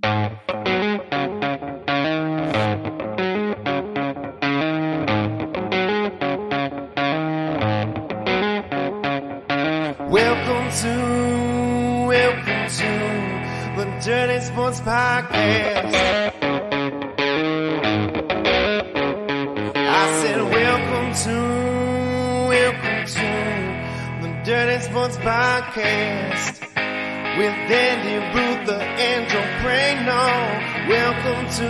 Welcome to the Dirty Sports Podcast. I said welcome to the Dirty Sports Podcast with Andy, Ruther, and Joe Prano. Welcome to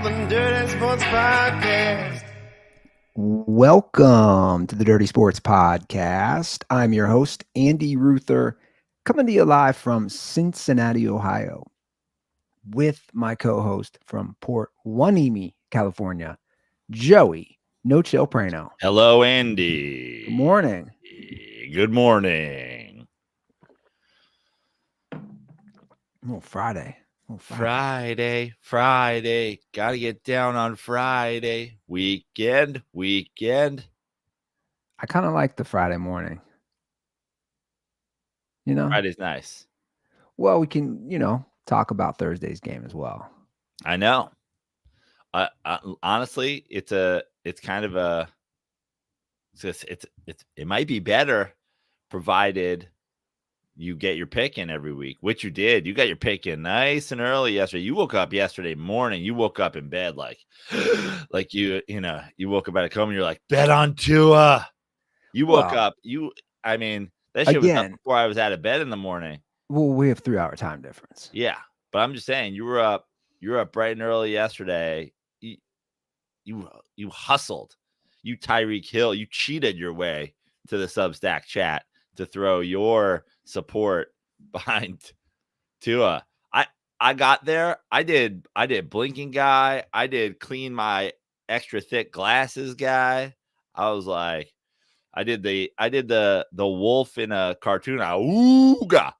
the Dirty Sports Podcast. Welcome to the Dirty Sports Podcast. I'm your host, Andy Ruther, coming to you live from Cincinnati, Ohio, with my co-host from Port Hueneme, California, Joey No Chill Prano. Hello, Andy. Good morning. Good morning. Oh, Friday. Friday. Gotta get down on Friday. Weekend. I kind of like the Friday morning. You know? Friday's nice. Well, we can, talk about Thursday's game as well. I know. Honestly, it might be better provided you get your pick in every week, which you did. You got your pick in nice and early yesterday. You woke up yesterday morning. You woke up in bed like you woke up at home and you're like, bet on Tua. You woke up. That shit was up before I was out of bed in the morning. Well, we have 3-hour time difference. Yeah, but I'm just saying, you were up bright and early yesterday. You hustled. You Tyreek Hill. You cheated your way to the Substack chat to throw your support behind Tua. I got there. I did blinking guy. I did clean my extra thick glasses guy. I was like, I did the wolf in a cartoon. Auga.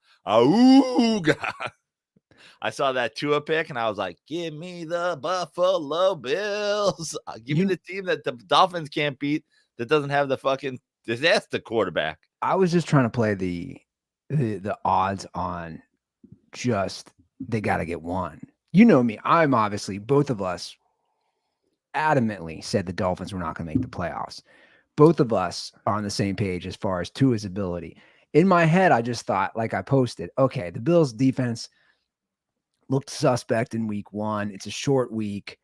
I saw that Tua pick and I was like, give me the Buffalo Bills. Give me the team that the Dolphins can't beat that doesn't have the fucking disaster quarterback. I was just trying to play the odds on just they got to get one. You know me. I'm obviously, both of us adamantly said the Dolphins were not going to make the playoffs. Both of us are on the same page as far as Tua's ability. In my head, I just thought, like I posted, okay, the Bills defense looked suspect in week 1. It's a short week.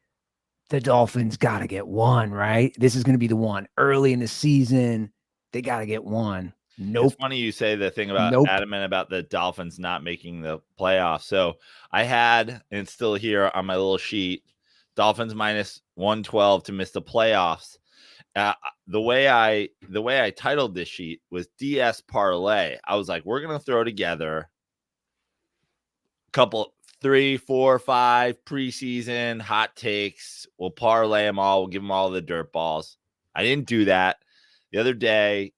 The Dolphins got to get one, right? This is going to be the one early in the season. They got to get one. Nope. It's funny you say the thing about adamant about the Dolphins not making the playoffs. So I had, and it's still here on my little sheet, Dolphins minus 112 to miss the playoffs. The way I titled this sheet was DS Parlay. I was like, we're going to throw together a couple 3, 4, 5 preseason hot takes. We'll parlay them all. We'll give them all the dirt balls. I didn't do that. The other day,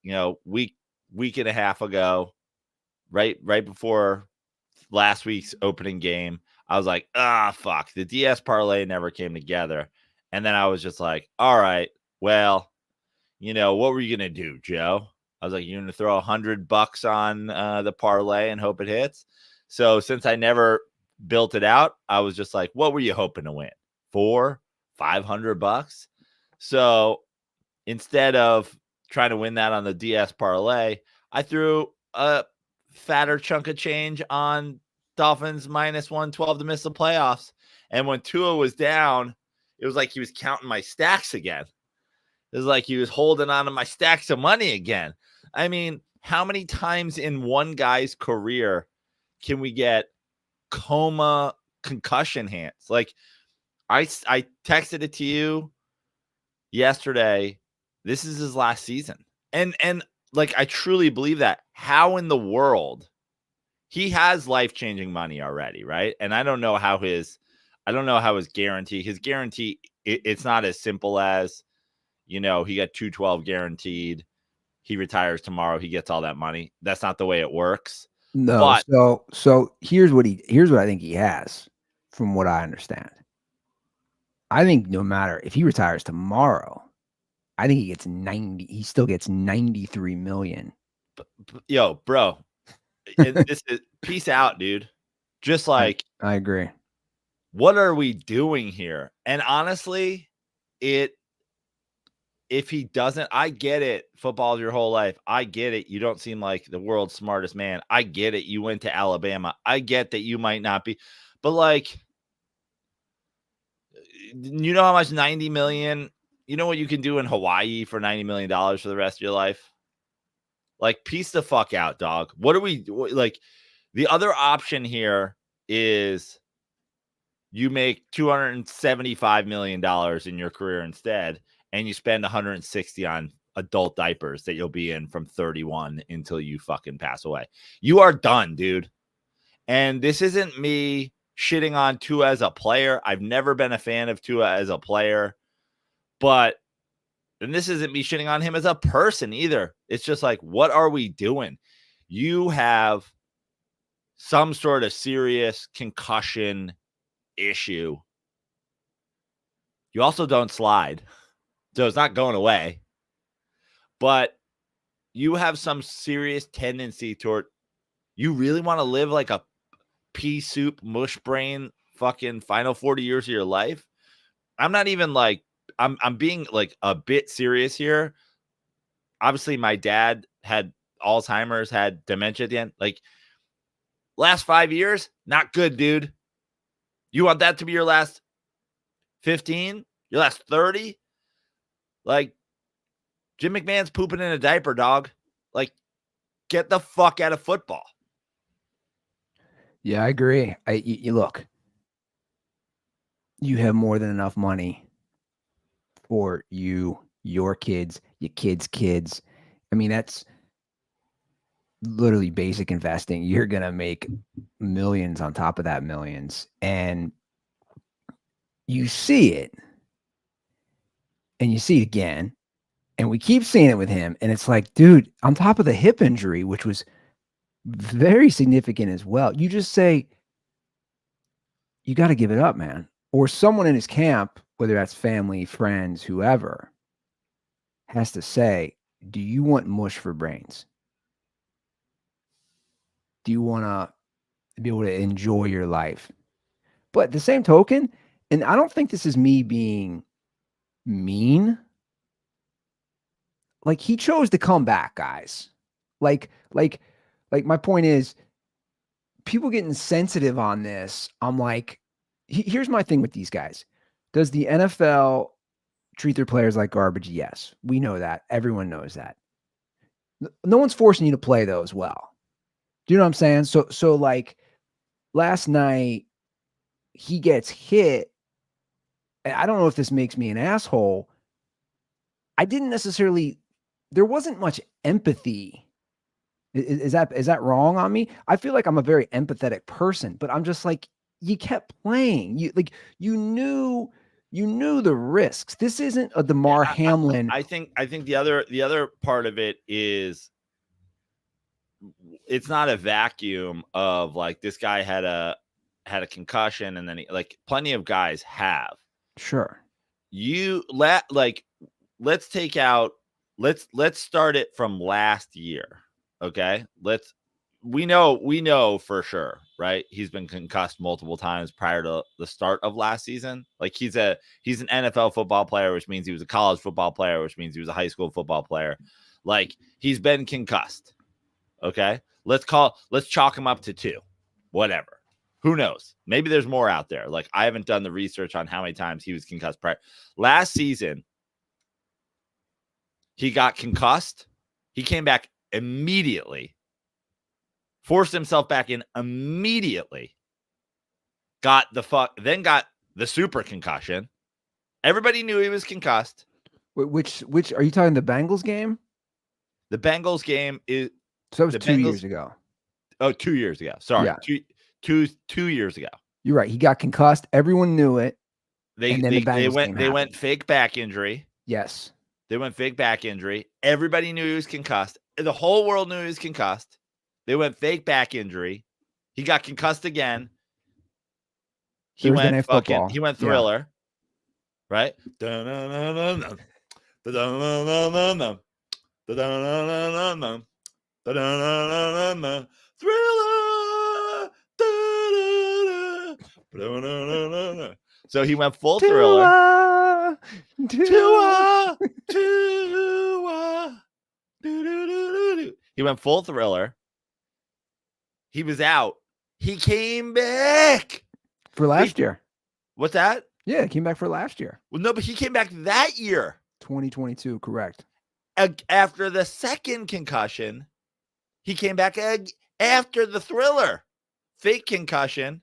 week and a half ago, right before last week's opening game, I was like, fuck. The DS parlay never came together. And then I was just like, all right, well, what were you going to do, Joe? I was like, you're going to throw $100 on the parlay and hope it hits. So since I never built it out, I was just like, what were you hoping to win? $500? So instead of trying to win that on the DS parlay, I threw a fatter chunk of change on Dolphins minus 112 to miss the playoffs. And when Tua was down, it was like he was counting my stacks again. It was like he was holding on to my stacks of money again. I mean, how many times in one guy's career can we get concussion hands? Like, I texted it to you yesterday. This is his last season. And like, I truly believe that. How in the world? He has life-changing money already, right? And I don't know how his guarantee, it's not as simple as, he got 212 guaranteed. He retires tomorrow. He gets all that money. That's not the way it works. No. But, so here's what I think he has, from what I understand. I think no matter if he retires tomorrow, I think he still gets 93 million. Yo, bro. This is peace out, dude. Just like, I agree. What are we doing here? And honestly, if he doesn't, I get it. Football's your whole life. I get it. You don't seem like the world's smartest man. I get it. You went to Alabama. I get that you might not be, but like, you know how much 90 million, you know what you can do in Hawaii for $90 million for the rest of your life? Like, peace the fuck out, dog. What are we like? The other option here is you make $275 million in your career instead, and you spend 160 on adult diapers that you'll be in from 31 until you fucking pass away. You are done, dude. And this isn't me shitting on Tua as a player. I've never been a fan of Tua as a player, and this isn't me shitting on him as a person either. It's just like, what are we doing? You have some sort of serious concussion issue. You also don't slide, so it's not going away. But you have some serious tendency toward, you really want to live like a pea soup, mush brain, fucking final 40 years of your life? I'm not even like, I'm being like a bit serious here. Obviously, my dad had Alzheimer's, had dementia at the end. Like, last 5 years, not good, dude. You want that to be your last 15? Your last 30? Like, Jim McMahon's pooping in a diaper, dog. Like, get the fuck out of football. Yeah, I agree. You look, you have more than enough money for you, your kids, your kids' kids. I mean, that's literally basic investing. You're going to make millions on top of that millions. And you see it. And you see it again. And we keep seeing it with him. And it's like, dude, on top of the hip injury, which was very significant as well, you just say, you got to give it up, man. Or someone in his camp, whether that's family, friends, whoever, has to say, do you want mush for brains? Do you want to be able to enjoy your life? But the same token, and I don't think this is me being mean, like, he chose to come back, guys. Like my point is, people getting sensitive on this. I'm like, here's my thing with these guys. Does the NFL treat their players like garbage? Yes, we know that. Everyone knows that. No one's forcing you to play those well. Do you know what I'm saying? So like last night, he gets hit. I don't know if this makes me an asshole. I didn't necessarily, there wasn't much empathy. Is that wrong on me? I feel like I'm a very empathetic person, but I'm just like, you kept playing. You knew the risks. This isn't a DeMar Hamlin. I think the other part of it is, it's not a vacuum of like, this guy had a concussion, and then like plenty of guys have. Sure. Let's start it from last year. Okay. We know for sure, right? He's been concussed multiple times prior to the start of last season. Like, he's an NFL football player, which means he was a college football player, which means he was a high school football player. Like, he's been concussed. Okay. Let's chalk him up to 2, whatever. Who knows? Maybe there's more out there. Like, I haven't done the research on how many times he was concussed prior. Last season, he got concussed. He came back immediately, forced himself back in immediately, then got the super concussion. Everybody knew he was concussed. Which are you talking the Bengals game? The Bengals game is, so it was 2 years ago. Oh, 2 years ago. Sorry. Yeah. Two years ago. You're right. He got concussed. Everyone knew it. They went fake back injury. Yes. They went fake back injury. Everybody knew he was concussed. The whole world knew he was concussed. They went fake back injury. He got concussed again. He went Thriller. Yeah. Right? Thriller. So he went full thriller. Tua. He went full thriller. He was out. He came back for last year. What's that? Yeah, he came back for last year. Well, no, but he came back that year. 2022, correct. After the second concussion, he came back after the thriller. Fake concussion,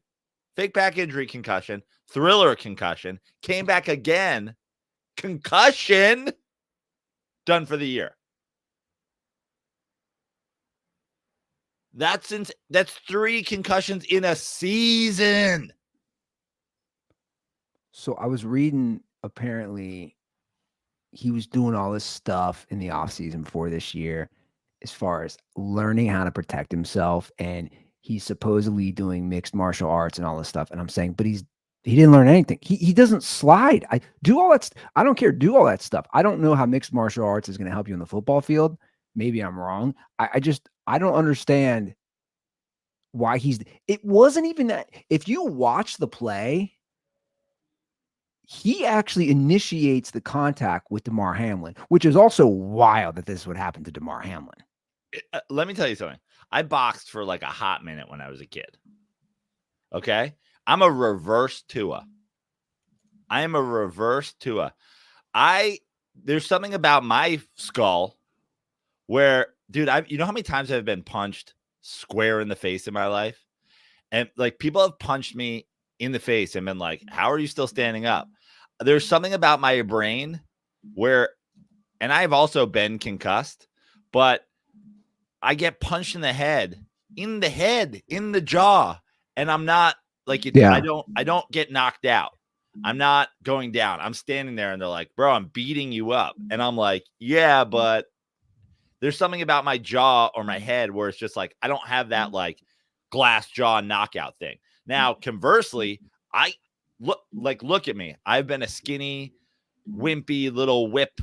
fake back injury concussion, thriller concussion, came back again. Concussion, done for the year. That's 3 concussions in a season. So I was reading, apparently he was doing all this stuff in the offseason before this year as far as learning how to protect himself, and he's supposedly doing mixed martial arts and all this stuff. And I'm saying, but he didn't learn anything. He doesn't slide. I do all that. I don't care. Do all that stuff. I don't know how mixed martial arts is going to help you in the football field. Maybe I'm wrong. I don't understand why it wasn't even that. If you watch the play, he actually initiates the contact with Damar Hamlin, which is also wild that this would happen to Damar Hamlin. Let me tell you something. I boxed for like a hot minute when I was a kid. Okay? I'm a reverse Tua. I am a reverse Tua. There's something about my skull where, dude, you know how many times I've been punched square in the face in my life? And like people have punched me in the face and been like, how are you still standing up? There's something about my brain where, and I've also been concussed, but I get punched in the head, in the jaw, and I'm not like it. Yeah. I don't get knocked out. I'm not going down. I'm standing there and they're like, bro, I'm beating you up. And I'm like, yeah, but there's something about my jaw or my head where it's just like, I don't have that like glass jaw knockout thing. Now, conversely, look at me. I've been a skinny, wimpy little whip.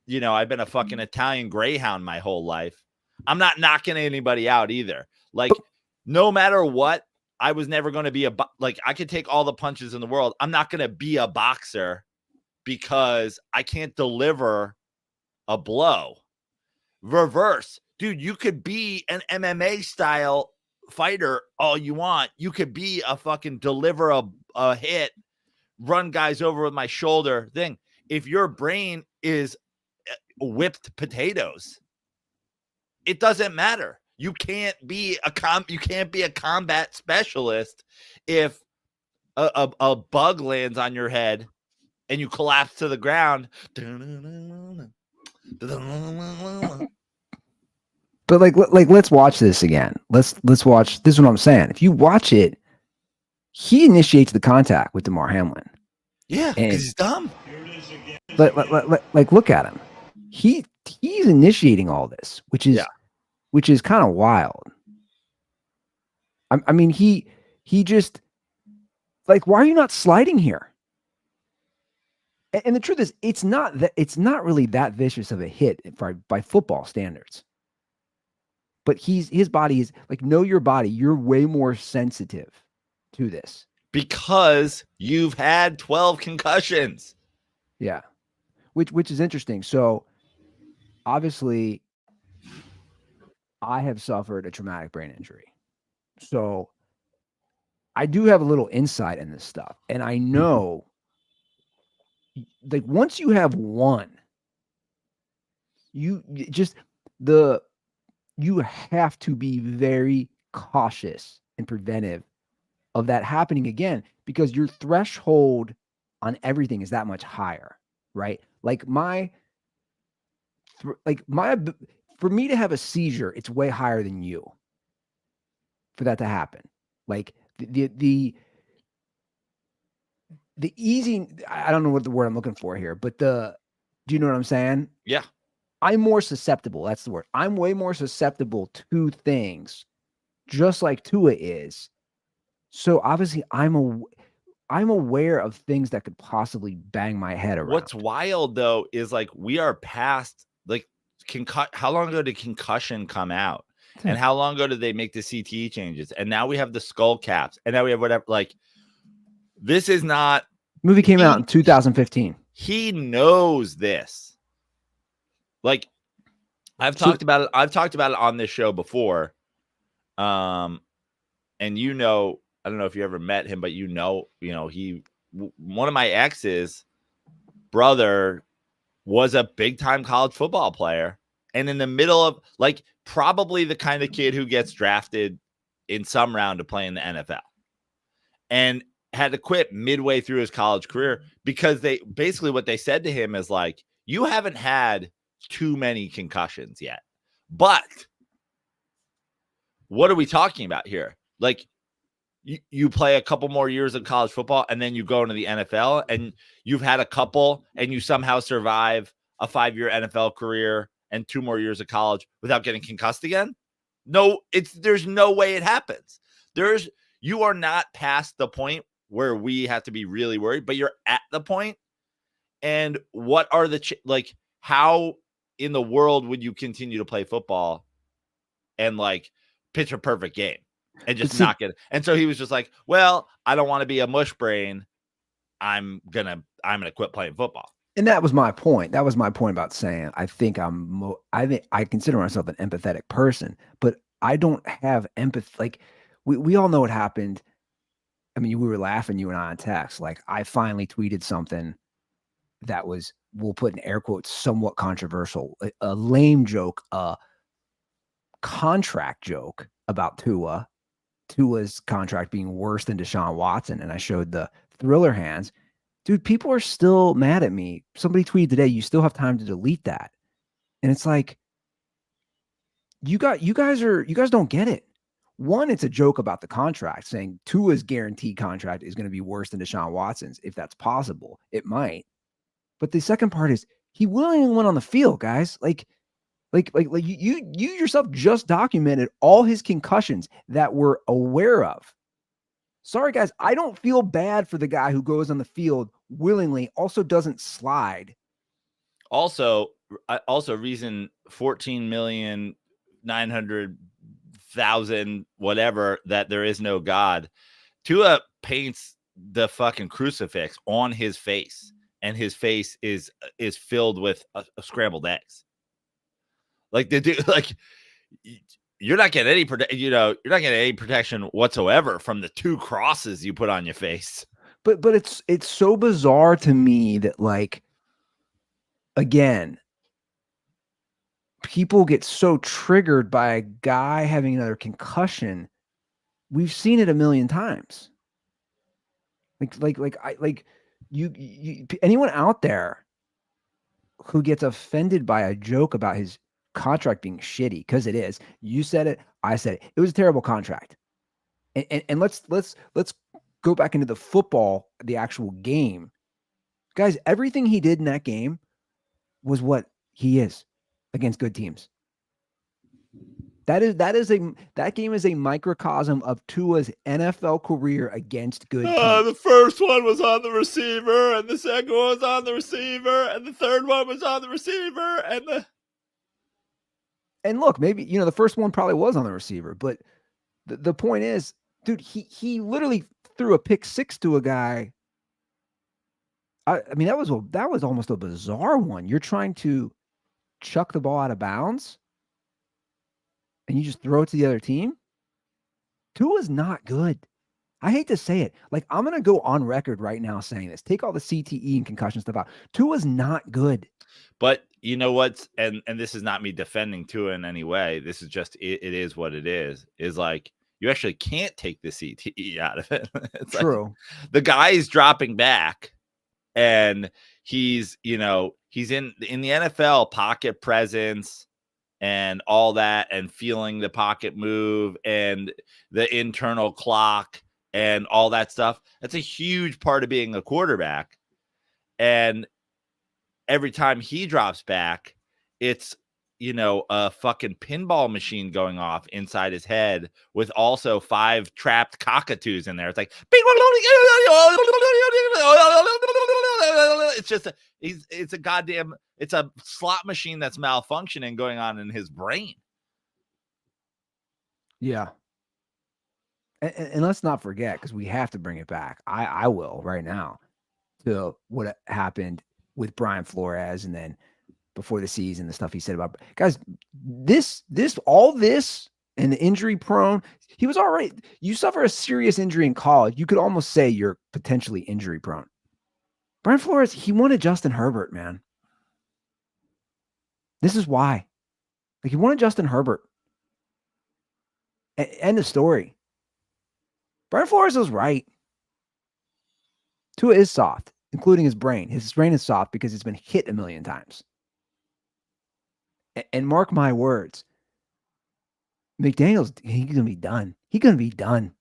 You know, I've been a fucking Italian greyhound my whole life. I'm not knocking anybody out either. Like, no matter what, I was never going to be I could take all the punches in the world. I'm not going to be a boxer because I can't deliver a blow. Reverse. Dude, you could be an MMA style fighter all you want. You could be a fucking deliver a hit, run guys over with my shoulder thing. If your brain is whipped potatoes, it doesn't matter. You can't be a combat specialist if a bug lands on your head and you collapse to the ground. But let's watch this again. Let's watch. This is what I'm saying. If you watch it, he initiates the contact with Damar Hamlin. Yeah, because he's dumb. Look at him. He's initiating all this, which is kind of wild. I mean, he just like, why are you not sliding here? And the truth is, it's not really that vicious of a hit by football standards. But his body is like, know your body. You're way more sensitive to this because you've had 12 concussions. Yeah, which is interesting. So obviously, I have suffered a traumatic brain injury. So I do have a little insight in this stuff. And I know, like, once you have one, you have to be very cautious and preventive of that happening again, because your threshold on everything is that much higher, right? For me to have a seizure, it's way higher than you for that to happen. Like the easy, I don't know what the word I'm looking for here, but do you know what I'm saying? Yeah. I'm more susceptible. That's the word. I'm way more susceptible to things, just like Tua is. So obviously I'm aware of things that could possibly bang my head around. What's wild though is like we are past like how long ago did Concussion come out? And how long ago did they make the CTE changes? And now we have the skull caps, and now we have whatever. Like, This is not. Movie came out in 2015. He knows this. Like, I've talked about it on this show before. And I don't know if you ever met him, but one of my ex's brother was a big time college football player. And in the middle of, like, probably the kind of kid who gets drafted in some round to play in the NFL, and had to quit midway through his college career because what they said to him is like, you haven't had too many concussions yet, but what are we talking about here? Like, you play a couple more years of college football and then you go into the NFL and you've had a couple and you somehow survive a 5-year NFL career and 2 more years of college without getting concussed again? No, there's no way it happens. You are not past the point where we have to be really worried, but you're at the point. And what are how in the world would you continue to play football and like pitch a perfect game and just knock it? And so he was just like, well, I don't want to be a mush brain. I'm gonna quit playing football. And that was my point. That was my point about saying, I think I consider myself an empathetic person, but I don't have empathy. Like, we all know what happened. I mean, we were laughing, you and I, on text. Like, I finally tweeted something that was, we'll put in air quotes, somewhat controversial, a lame joke, a contract joke about Tua's contract being worse than Deshaun Watson. And I showed the thriller hands. Dude, people are still mad at me. Somebody tweeted today, you still have time to delete that. And it's like, you guys don't get it. One, it's a joke about the contract, saying Tua's guaranteed contract is going to be worse than Deshaun Watson's. If that's possible, it might. But the second part is, he willingly went on the field, guys. Like you yourself just documented all his concussions that we're aware of. Sorry, guys, I don't feel bad for the guy who goes on the field willingly, also doesn't slide. Also reason 14,900,000 whatever that there is no God. Tua paints the fucking crucifix on his face, and his face is filled with scrambled eggs. Like, the dude, like, you're not getting any protection whatsoever from the 2 crosses you put on your face. But it's so bizarre to me that, like, again, people get so triggered by a guy having another concussion. We've seen it a million times. Anyone out there who gets offended by a joke about his contract being shitty, because it is. You said it, I said it. It was a terrible contract. And let's go back into the football, the actual game. Guys, everything he did in that game was what he is against good teams. That game is a microcosm of Tua's NFL career against good teams. The first one was on the receiver, and the second one was on the receiver, and the third one was on the receiver, and look, maybe, the first one probably was on the receiver, but the point is, dude, he literally threw a pick 6 to a guy. I mean, that was almost a bizarre one. You're trying to chuck the ball out of bounds, and you just throw it to the other team. Tua's not good. I hate to say it. Like, I'm going to go on record right now saying this. Take all the CTE and concussion stuff out. Tua's not good. But you know what? And this is not me defending Tua in any way. This is just, it is what it is like, you actually can't take the CTE out of it. It's true. Like, the guy is dropping back, and he's in the NFL, pocket presence and all that, and feeling the pocket move and the internal clock and all that stuff. That's a huge part of being a quarterback. And every time he drops back, it's, a fucking pinball machine going off inside his head with also 5 trapped cockatoos in there. It's like, it's just, it's a slot machine that's malfunctioning going on in his brain. Yeah. And let's not forget, because we have to bring it back. I will right now to what happened with Brian Flores, and then before the season, the stuff he said about guys. All this, and the injury prone. He was all right. You suffer a serious injury in college, you could almost say you're potentially injury prone. Brian Flores, he wanted Justin Herbert, man. This is why. Like, he wanted Justin Herbert. End of story. Brian Flores was right. Tua is soft, including his brain. His brain is soft because it's been hit a million times. And mark my words, McDaniels, he's going to be done. He's going to be done.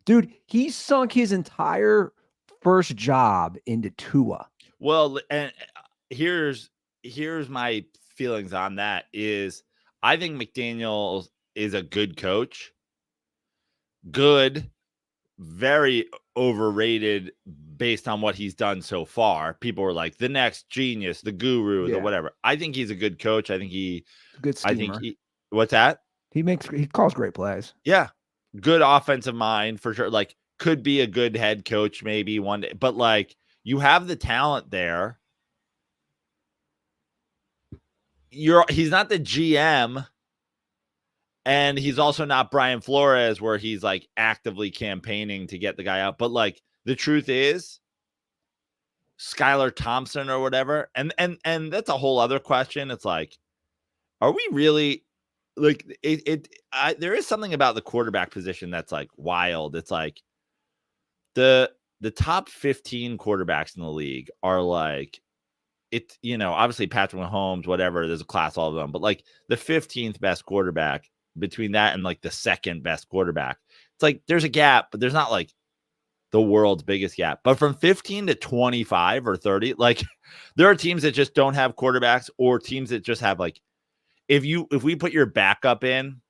Dude, he sunk his entire first job into Tua. Well, and here's my feelings on that is I think McDaniels is a good coach. Good, very overrated based on what he's done so far. People were like the next genius, the guru, the whatever. I think he's a good coach. I think good schemer. What's that? He calls great plays. Yeah. Good offensive mind for sure. Like, could be a good head coach maybe one day, but like, you have the talent there. He's not the GM, and he's also not Brian Flores where he's like actively campaigning to get the guy out. But like, the truth is Skylar Thompson or whatever. And that's a whole other question. It's like, are we really like there is something about the quarterback position that's like wild. It's like the top 15 quarterbacks in the league are like, it, obviously Patrick Mahomes, whatever, there's a class, all of them, but like the 15th best quarterback between that and like the second best quarterback, it's like there's a gap, but there's not like the world's biggest gap. But from 15 to 25 or 30, like there are teams that just don't have quarterbacks, or teams that just have like, if we put your backup in,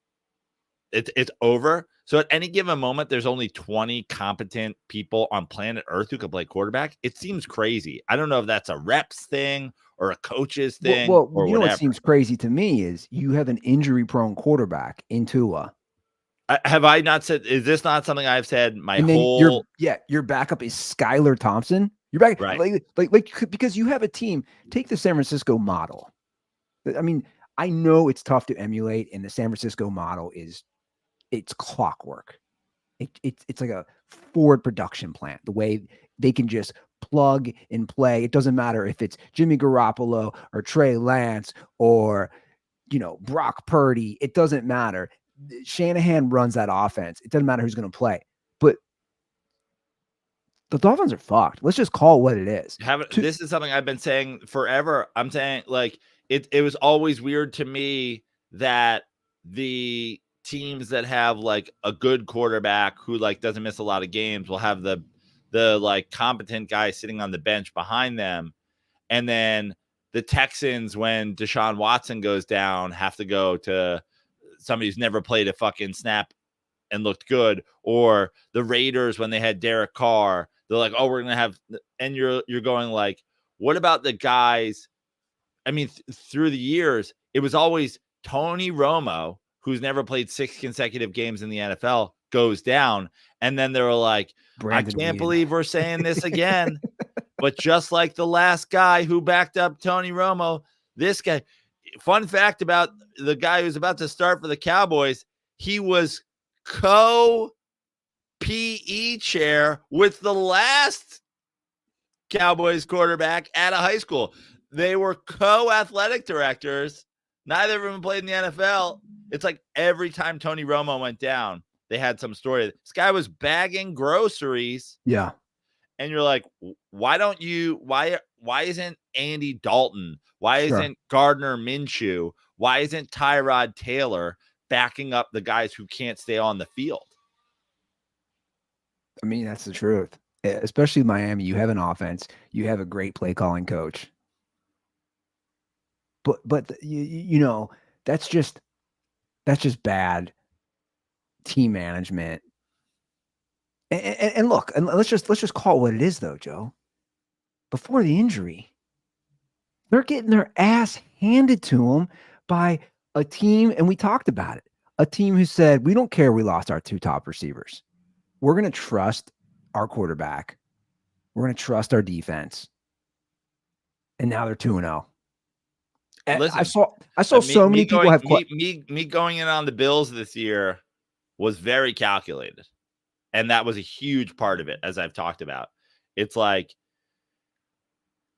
it's over. So at any given moment, there's only 20 competent people on planet Earth who could play quarterback. It seems crazy. I don't know if that's a reps thing or a coach's thing. Well, or you know what seems crazy to me is you have an injury-prone quarterback in Tua. Have I not said? Is this not something I've said? Your backup is Skylar Thompson. Your back, right? Like because you have a team. Take the San Francisco model. I mean, I know it's tough to emulate, and the San Francisco model it's clockwork. It's like a Ford production plant. The way they can just plug and play. It doesn't matter if it's Jimmy Garoppolo or Trey Lance or Brock Purdy. It doesn't matter. Shanahan runs that offense. It doesn't matter who's going to play. But the Dolphins are fucked. Let's just call it what it is. This is something I've been saying forever. I'm saying like it was always weird to me that the teams that have like a good quarterback who like doesn't miss a lot of games will have the like competent guy sitting on the bench behind them. And then the Texans, when Deshaun Watson goes down, have to go to somebody who's never played a fucking snap and looked good. Or the Raiders, when they had Derek Carr, they're like, oh, we're going to have, and you're going like, what about the guys? I mean, through the years, it was always Tony Romo, who's never played 6 consecutive games in the NFL, goes down. And then they were like, Brandon, I can't believe we're saying this again. But just like the last guy who backed up Tony Romo, this guy, fun fact about the guy who's about to start for the Cowboys, he was co-PE chair with the last Cowboys quarterback at a high school. They were co-athletic directors. Neither of them played in the NFL. It's like every time Tony Romo went down, they had some story. This guy was bagging groceries. Yeah. And you're like, why isn't Andy Dalton? Why isn't Gardner Minshew? Why isn't Tyrod Taylor backing up the guys who can't stay on the field? I mean, that's the truth. Especially Miami, you have an offense. You have a great play calling coach. But you know, that's just bad team management. And look, and let's just call it what it is, though, Joe. Before the injury, they're getting their ass handed to them by a team, and we talked about it, A team who said, we don't care we lost our 2 top receivers. We're going to trust our quarterback. We're going to trust our defense. And now they're 2-0. Listen, I saw so many people have me going in on the Bills this year was very calculated. And that was a huge part of it, as I've talked about. It's like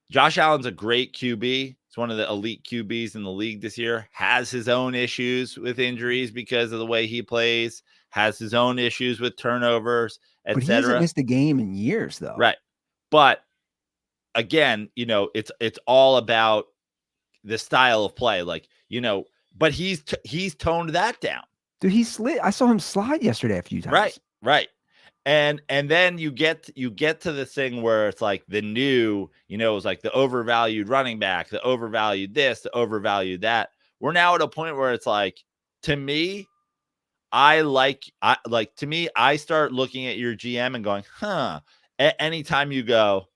Josh Allen's a great QB. He's one of the elite QBs in the league this year, has his own issues with injuries because of the way he plays, has his own issues with turnovers, etc. But he hasn't missed a game in years, though. Right. But again, it's all about the style of play. Like, but he's toned that down. Dude, he slid. I saw him slide yesterday a few times. Right. And then you get to the thing where it's like the new, it was like the overvalued running back, the overvalued this, the overvalued that. We're now at a point where it's like, to me, I start looking at your GM and going, anytime you go,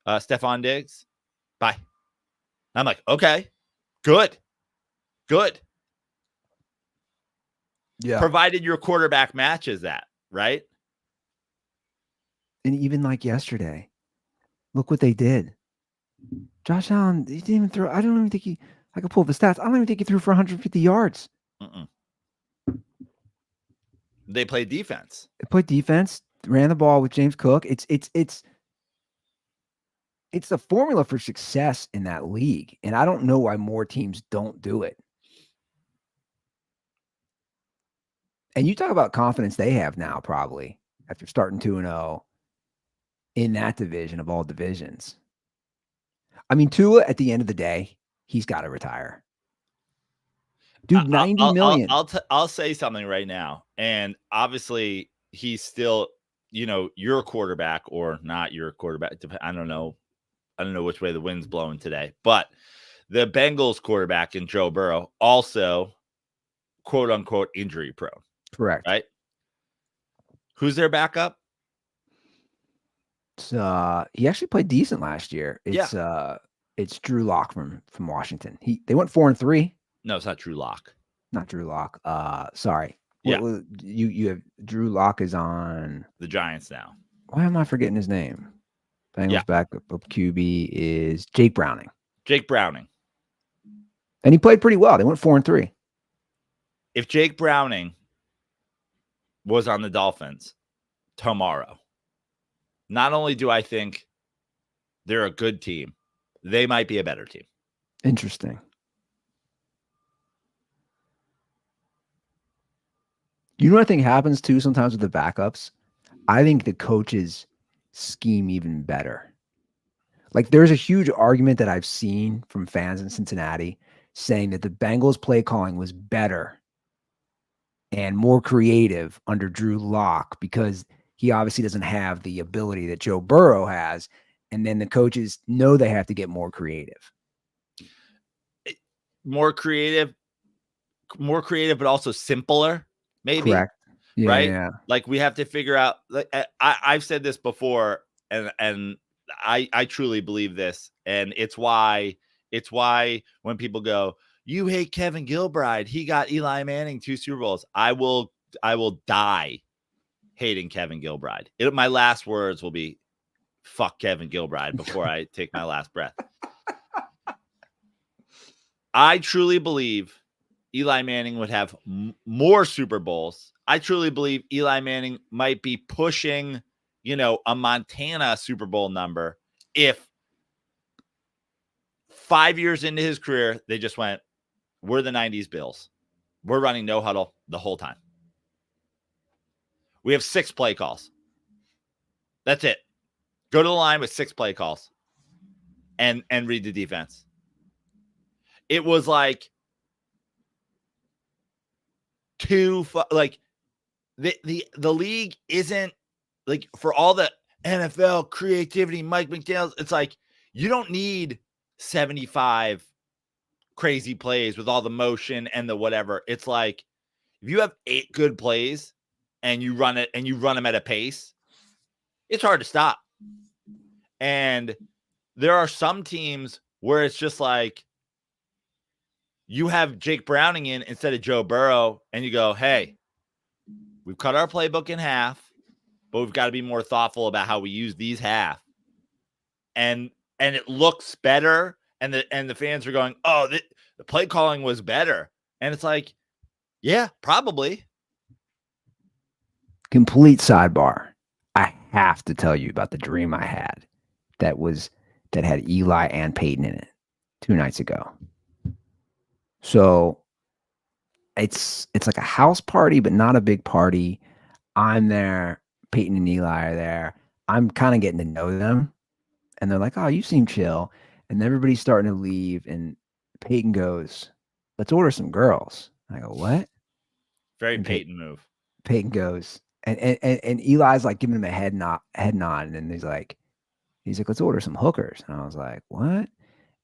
Stephon Diggs, bye. I'm like, okay, good. Yeah. Provided your quarterback matches that. Right. And even like yesterday, look what they did. Josh Allen, he didn't even throw. I don't even think I could pull up the stats. I don't even think he threw for 150 yards. They played defense. Ran the ball with James Cook. It's the formula for success in that league. And I don't know why more teams don't do it. And you talk about confidence they have now, probably, after starting 2-0 in that division of all divisions. I mean, Tua, at the end of the day, he's got to retire. Dude, $90 million. I'll say something right now. And obviously, he's still, your quarterback or not your quarterback. I don't know which way the wind's blowing today. But the Bengals quarterback in Joe Burrow also, quote unquote, injury prone. Correct. Right. Who's their backup? He actually played decent last year. It's Drew Lock from Washington. They went 4-3. No, it's not Drew Lock. Not Drew Lock. Sorry. Yeah. You have Drew Lock is on the Giants now. Why am I forgetting his name? Bengals backup QB is Jake Browning. And he played pretty well. They went 4-3. If Jake Browning was on the Dolphins tomorrow, not only do I think they're a good team, they might be a better team. Interesting. You know what I think happens too sometimes with the backups? I think the coaches scheme even better. Like, there's a huge argument that I've seen from fans in Cincinnati saying that the Bengals play calling was better and more creative under Drew Lock because he obviously doesn't have the ability that Joe Burrow has. And then the coaches know they have to get more creative. More creative, but also simpler, maybe. Correct. Yeah, right? Yeah. Like, we have to figure out, like, I've said this before, and I truly believe this. And it's why when people go, you hate Kevin Gilbride, he got Eli Manning 2 Super Bowls. I will die hating Kevin Gilbride. My last words will be, fuck Kevin Gilbride before I take my last breath. I truly believe Eli Manning would have more Super Bowls. I truly believe Eli Manning might be pushing, a Montana Super Bowl number if 5 years into his career, they just went, we're the 90s Bills. We're running no huddle the whole time. We have 6 play calls. That's it. Go to the line with 6 play calls and read the defense. It was like the league isn't like, for all the NFL creativity, Mike McDaniels, it's like, you don't need 75 crazy plays with all the motion and the whatever. It's like, if you have 8 good plays and you run them at a pace, it's hard to stop. And there are some teams where it's just like, you have Jake Browning in instead of Joe Burrow, and you go, hey, we've cut our playbook in half, but we've got to be more thoughtful about how we use these half. And it looks better, and the fans are going, oh, the play calling was better. And it's like, yeah, probably. Complete sidebar. I have to tell you about the dream I had that had Eli and Peyton in it 2 nights ago. So it's like a house party, but not a big party. I'm there. Peyton and Eli are there. I'm kind of getting to know them. And they're like, oh, you seem chill. And everybody's starting to leave. And Peyton goes, let's order some girls. I go, what? Very Peyton move. Peyton goes, and Eli's like giving him a head nod. And he's like, let's order some hookers. And I was like, what?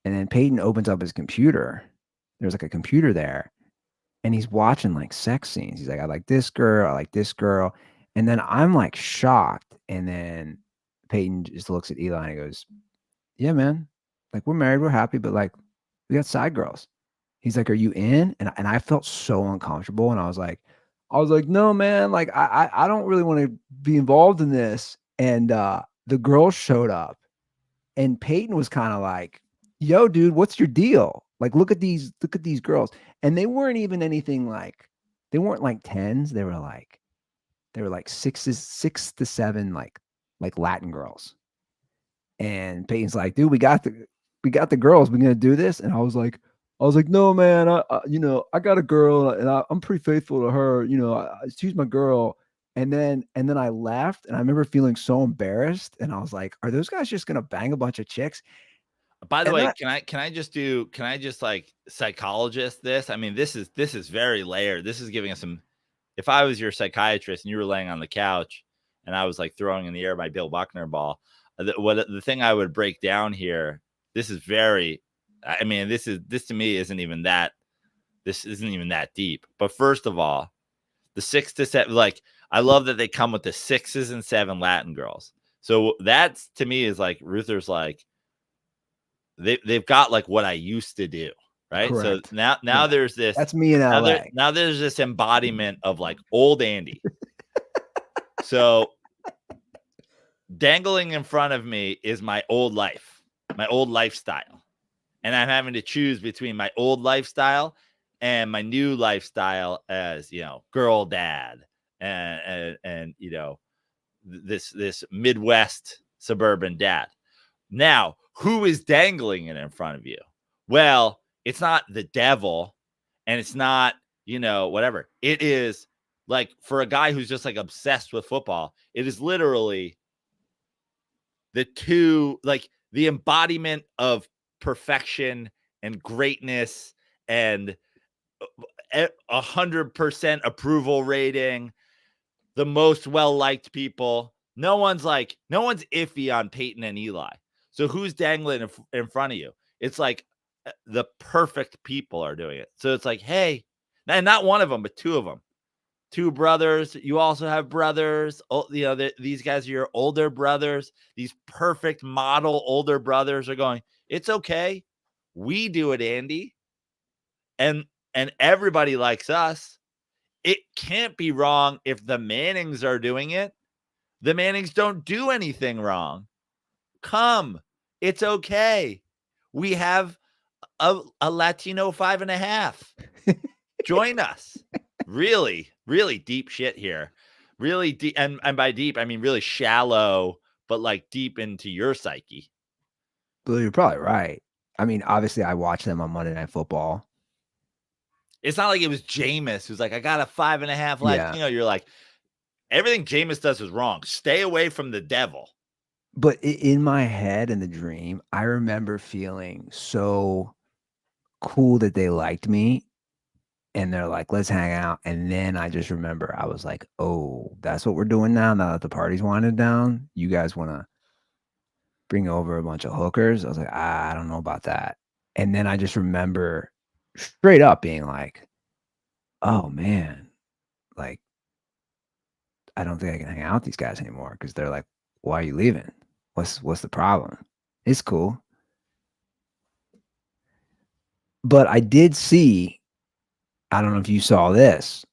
And then Peyton opens up his computer. There's like a computer there. And he's watching like sex scenes. He's like, I like this girl. I like this girl. And then I'm like shocked. And then Peyton just looks at Eli and he goes, yeah, man, like we're married, we're happy, but like we got side girls. He's like, are you in? And I felt so uncomfortable. And I was like, no, man, like I don't really want to be involved in this. And the girls showed up and Peyton was kind of like, yo, dude, what's your deal? Like, look at these girls. And they weren't even anything like, they weren't like 10s. They were like 6 to 7, like Latin girls. And Peyton's like, dude, we got the girls. We're going to do this. And I was like, no, man, I got a girl and I'm pretty faithful to her. She's my girl. And then I left and I remember feeling so embarrassed. And I was like, are those guys just going to bang a bunch of chicks? By the way, can I just like psychologist this? I mean, this is very layered. This is giving us some, if I was your psychiatrist and you were laying on the couch and I was like throwing in the air my Bill Buckner ball, the thing I would break down here, this is very, I mean, this to me isn't even that deep. But first of all, the 6 to 7, like, I love that they come with the 6s and 7 Latin girls. So that's, to me, is like, Ruther's like, they've got like what I used to do. Right. Correct. So now there's this, that's me in LA. Now there's this embodiment of like old Andy. So dangling in front of me is my old life, my old lifestyle. And I'm having to choose between my old lifestyle and my new lifestyle as, girl dad and this Midwest suburban dad. Now, who is dangling it in front of you? Well, it's not the devil and it's not, whatever. It is like, for a guy who's just like obsessed with football, it is literally the embodiment of perfection and greatness and 100% approval rating, the most well-liked people. No one's iffy on Peyton and Eli. So who's dangling in front of you? It's like the perfect people are doing it. So it's like, hey, and not one of them, but 2 of them. 2 brothers. You also have brothers. These guys are your older brothers. These perfect model older brothers are going, it's okay. We do it, Andy. And everybody likes us. It can't be wrong if the Mannings are doing it. The Mannings don't do anything wrong. Come. It's okay. We have a Latino 5.5. Join us. Really, really deep shit here. Really deep. And by deep, I mean really shallow, but like deep into your psyche. Well, you're probably right. I mean, obviously I watch them on Monday Night Football. It's not like it was Jameis who's like, I got a 5.5 Latino. Yeah. You're like, everything Jameis does is wrong. Stay away from the devil. But in my head, in the dream, I remember feeling so cool that they liked me. And they're like, let's hang out. And then I just remember I was like, oh, that's what we're doing now that the party's winding down. You guys want to bring over a bunch of hookers? I was like, I don't know about that. And then I just remember straight up being like, oh, man, like, I don't think I can hang out with these guys anymore. Because they're like, why are you leaving? What's the problem? It's cool. But I did see, I don't know if you saw this.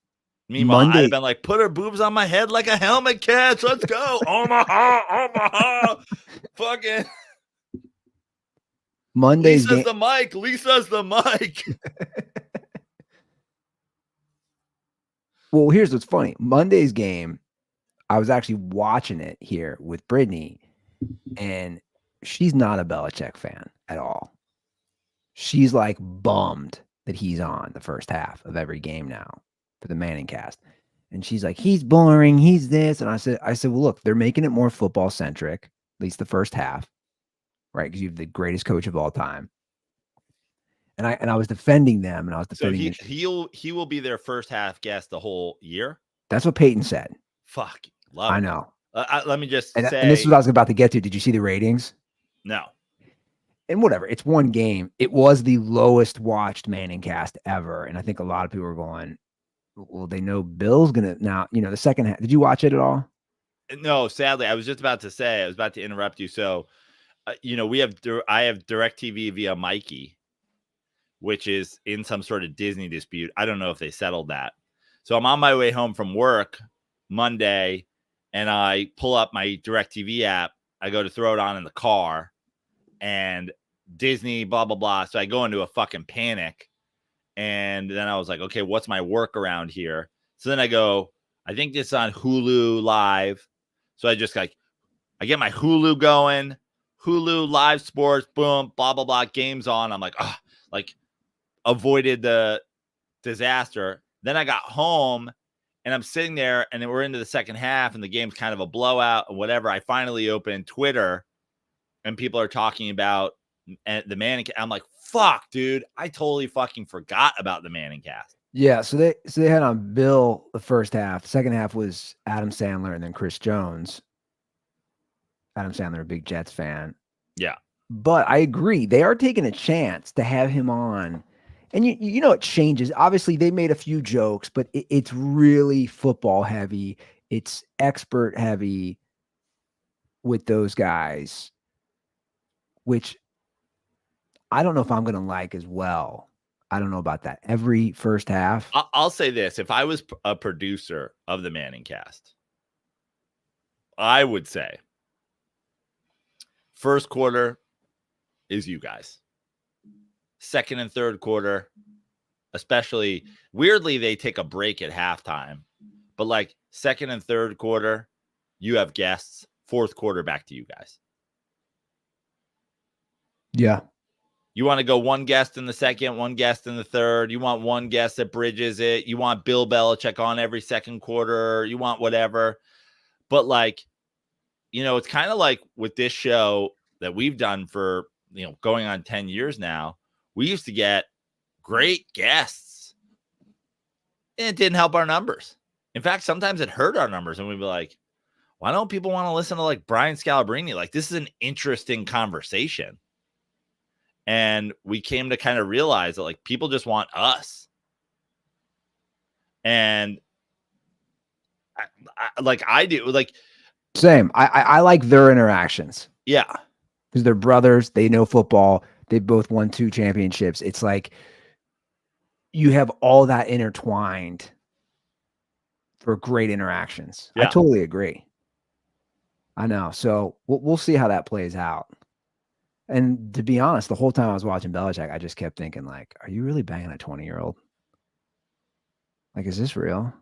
Meanwhile, I'd have been like, put her boobs on my head like a helmet catch. Let's go. Omaha. Fucking. Monday's Lisa's the mic. Lisa's the mic. Well, here's what's funny. Monday's game, I was actually watching it here with Brittany, and she's not a Belichick fan at all. She's like bummed that he's on the first half of every game now for the Manning cast. And she's like, he's boring, he's this. And I said, well, look, they're making it more football centric, at least the first half, right? Because you have the greatest coach of all time. And I was defending them, and I was defending. So he will be their first half guest the whole year. That's what Peyton said. Fuck, love I it. know. Let me just say, and this is what I was about to get to. Did you see the ratings? No. And whatever, it's one game. It was the lowest watched Manning cast ever, and I think a lot of people are going, well, they know Bill's gonna now. The second half. Did you watch it at all? No, sadly, I was just about to say. I was about to interrupt you. So, I have DirecTV via Mikey, which is in some sort of Disney dispute. I don't know if they settled that. So I'm on my way home from work Monday, and I pull up my DirecTV app. I go to throw it on in the car, and Disney, blah, blah, blah. So I go into a fucking panic. And then I was like, okay, what's my workaround here? So then I go, I think this is on Hulu Live. So I get my Hulu going, Hulu Live Sports, boom, blah, blah, blah, games on. I'm like, avoided the disaster. Then I got home, and I'm sitting there, and then we're into the second half, and the game's kind of a blowout and whatever. I finally opened Twitter, and people are talking about the Manning. I'm like, fuck, dude, I totally fucking forgot about the Manning cast. Yeah, so they had on Bill the first half. Second half was Adam Sandler and then Chris Jones. Adam Sandler, a big Jets fan. Yeah. But I agree. They are taking a chance to have him on. And it changes. Obviously, they made a few jokes, but it's really football heavy. It's expert heavy with those guys, which I don't know if I'm going to like as well. I don't know about that. Every first half. I'll say this. If I was a producer of the Manning cast, I would say first quarter is you guys. Second and third quarter, especially weirdly, they take a break at halftime, but like second and third quarter, you have guests. Fourth quarter, back to you guys. Yeah. You want to go one guest in the second, one guest in the third. You want one guest that bridges it. You want Bill Belichick on every second quarter. You want whatever. But like, it's kind of like with this show that we've done for, going on 10 years now, we used to get great guests, and it didn't help our numbers. In fact, sometimes it hurt our numbers, and we'd be like, why don't people want to listen to like Brian Scalabrine? Like, this is an interesting conversation. And we came to kind of realize that like people just want us. And I do. Like, same. I like their interactions. Yeah. Because they're brothers. They know football. They both won 2 championships. It's like you have all that intertwined for great interactions. Yeah. I totally agree. I know. So we'll see how that plays out. And to be honest, the whole time I was watching Belichick, I just kept thinking, like, are you really banging a 20-year-old? Like, is this real?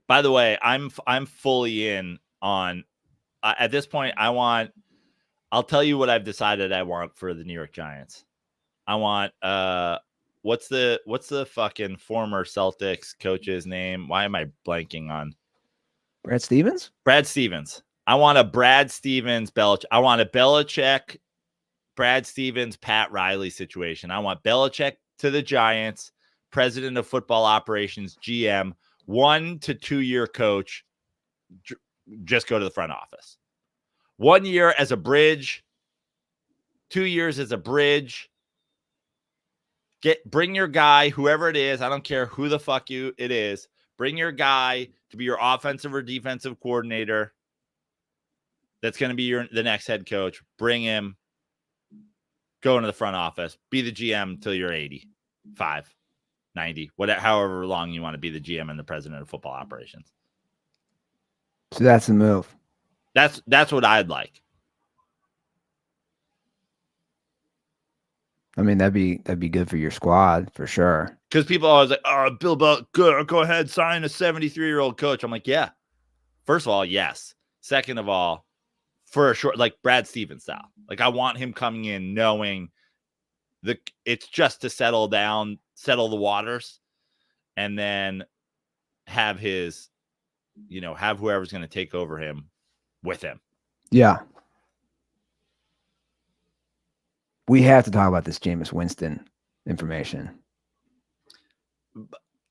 By the way, I'm fully in on at this point. I'll tell you what I've decided I want for the New York Giants. I want what's the fucking former Celtics coach's name? Why am I blanking on? Brad Stevens? Brad Stevens. I want a Brad Stevens, Belichick. I want a Belichick, Brad Stevens, Pat Riley situation. I want Belichick to the Giants, president of football operations, GM, 1 to 2 year coach. Just go to the front office. 1 year as a bridge, 2 years as a bridge. Bring your guy, whoever it is. I don't care who the fuck it is. Bring your guy to be your offensive or defensive coordinator. That's going to be the next head coach. Bring him. go into the front office, be the GM till you're 85, 90, whatever, however long you want to be the GM and the president of football operations. So that's the move. That's what I'd like. I mean, that'd be good for your squad for sure. Because people are always like, "Oh, Bill Belichick, good. Go ahead, sign a 73-year-old coach." I'm like, yeah. First of all, yes. Second of all, for a short, like Brad Stevens style, like I want him coming in knowing it's just to settle the waters, and then have his, have whoever's going to take over him with him. Yeah. We have to talk about this Jameis Winston information.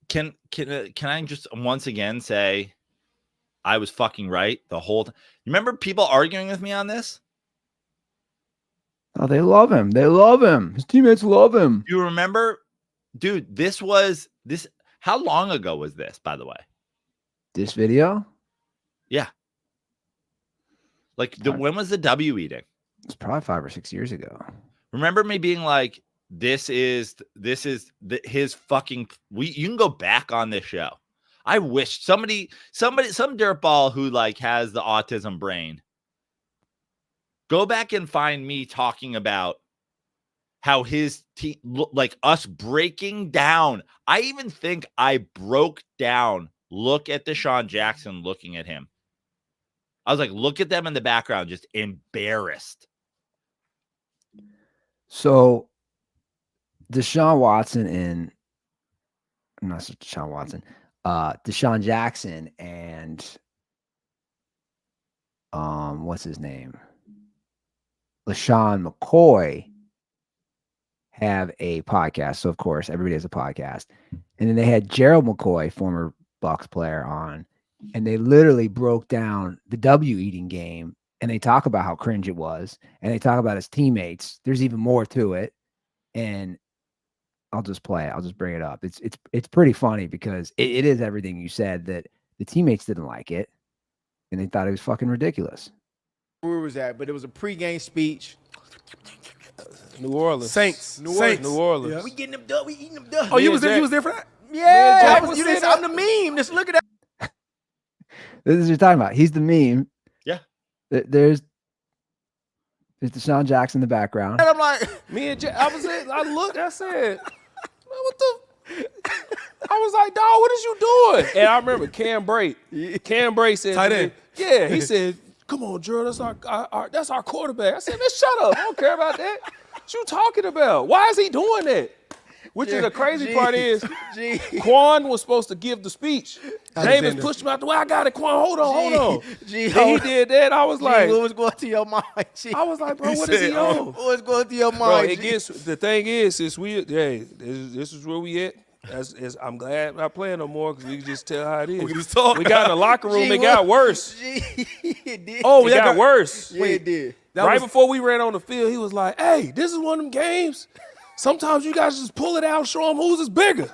Can I just once again say I was fucking right the whole time? You remember people arguing with me on this? Oh, they love him. They love him. His teammates love him. You remember, dude, how long ago was this, by the way? This video? Yeah. Like when was the W eating? It's probably 5 or 6 years ago. Remember me being like, this is his fucking, you can go back on this show. I wish some dirtball who like has the autism brain, go back and find me talking about how his team, like us breaking down. I even think I broke down. Look at Deshaun Jackson looking at him. I was like, look at them in the background, just embarrassed. So Deshaun Watson and not Deshaun Watson, Deshaun Jackson and what's his name? LaShawn McCoy have a podcast. So of course, everybody has a podcast. And then they had Gerald McCoy, former Bucks player, on, and they literally broke down the W eating game. And they talk about how cringe it was, and they talk about his teammates. There's even more to it, and I'll just play it. I'll just bring it up. It's pretty funny because it is everything you said, that the teammates didn't like it, and they thought it was fucking ridiculous. Where was that? But it was a pregame speech. New Orleans. Saints. New Orleans. Yeah. We getting them done. We eating them done. Oh, you was there? You was there for that? Yeah. I'm the meme. Just look at that. This is what you're talking about. He's the meme. Yeah. There's Deshaun Jackson in the background. And I'm like, I looked, I said, what the? I was like, dog, what is you doing? And I remember Cam Brate. Cam Brate said, tight end. Yeah, he said, come on, Drew, that's our quarterback. I said, man, shut up. I don't care about that. What you talking about? Why is he doing that? Which is the crazy part is, Quan was supposed to give the speech. Jameis pushed him out the way. I got it, Quan. Hold on. He did that. I was like, what was going through your mind? I was like, bro, what is he on? What was going through your Bro, mind? the thing is, this is where we at. I'm glad I'm not playing no more because we can just tell how it is. We got in the locker room. It got worse. It did. It got worse. Yeah, it did. Before we ran on the field, he was like, hey, this is one of them games. Sometimes you guys just pull it out and show them whose is bigger.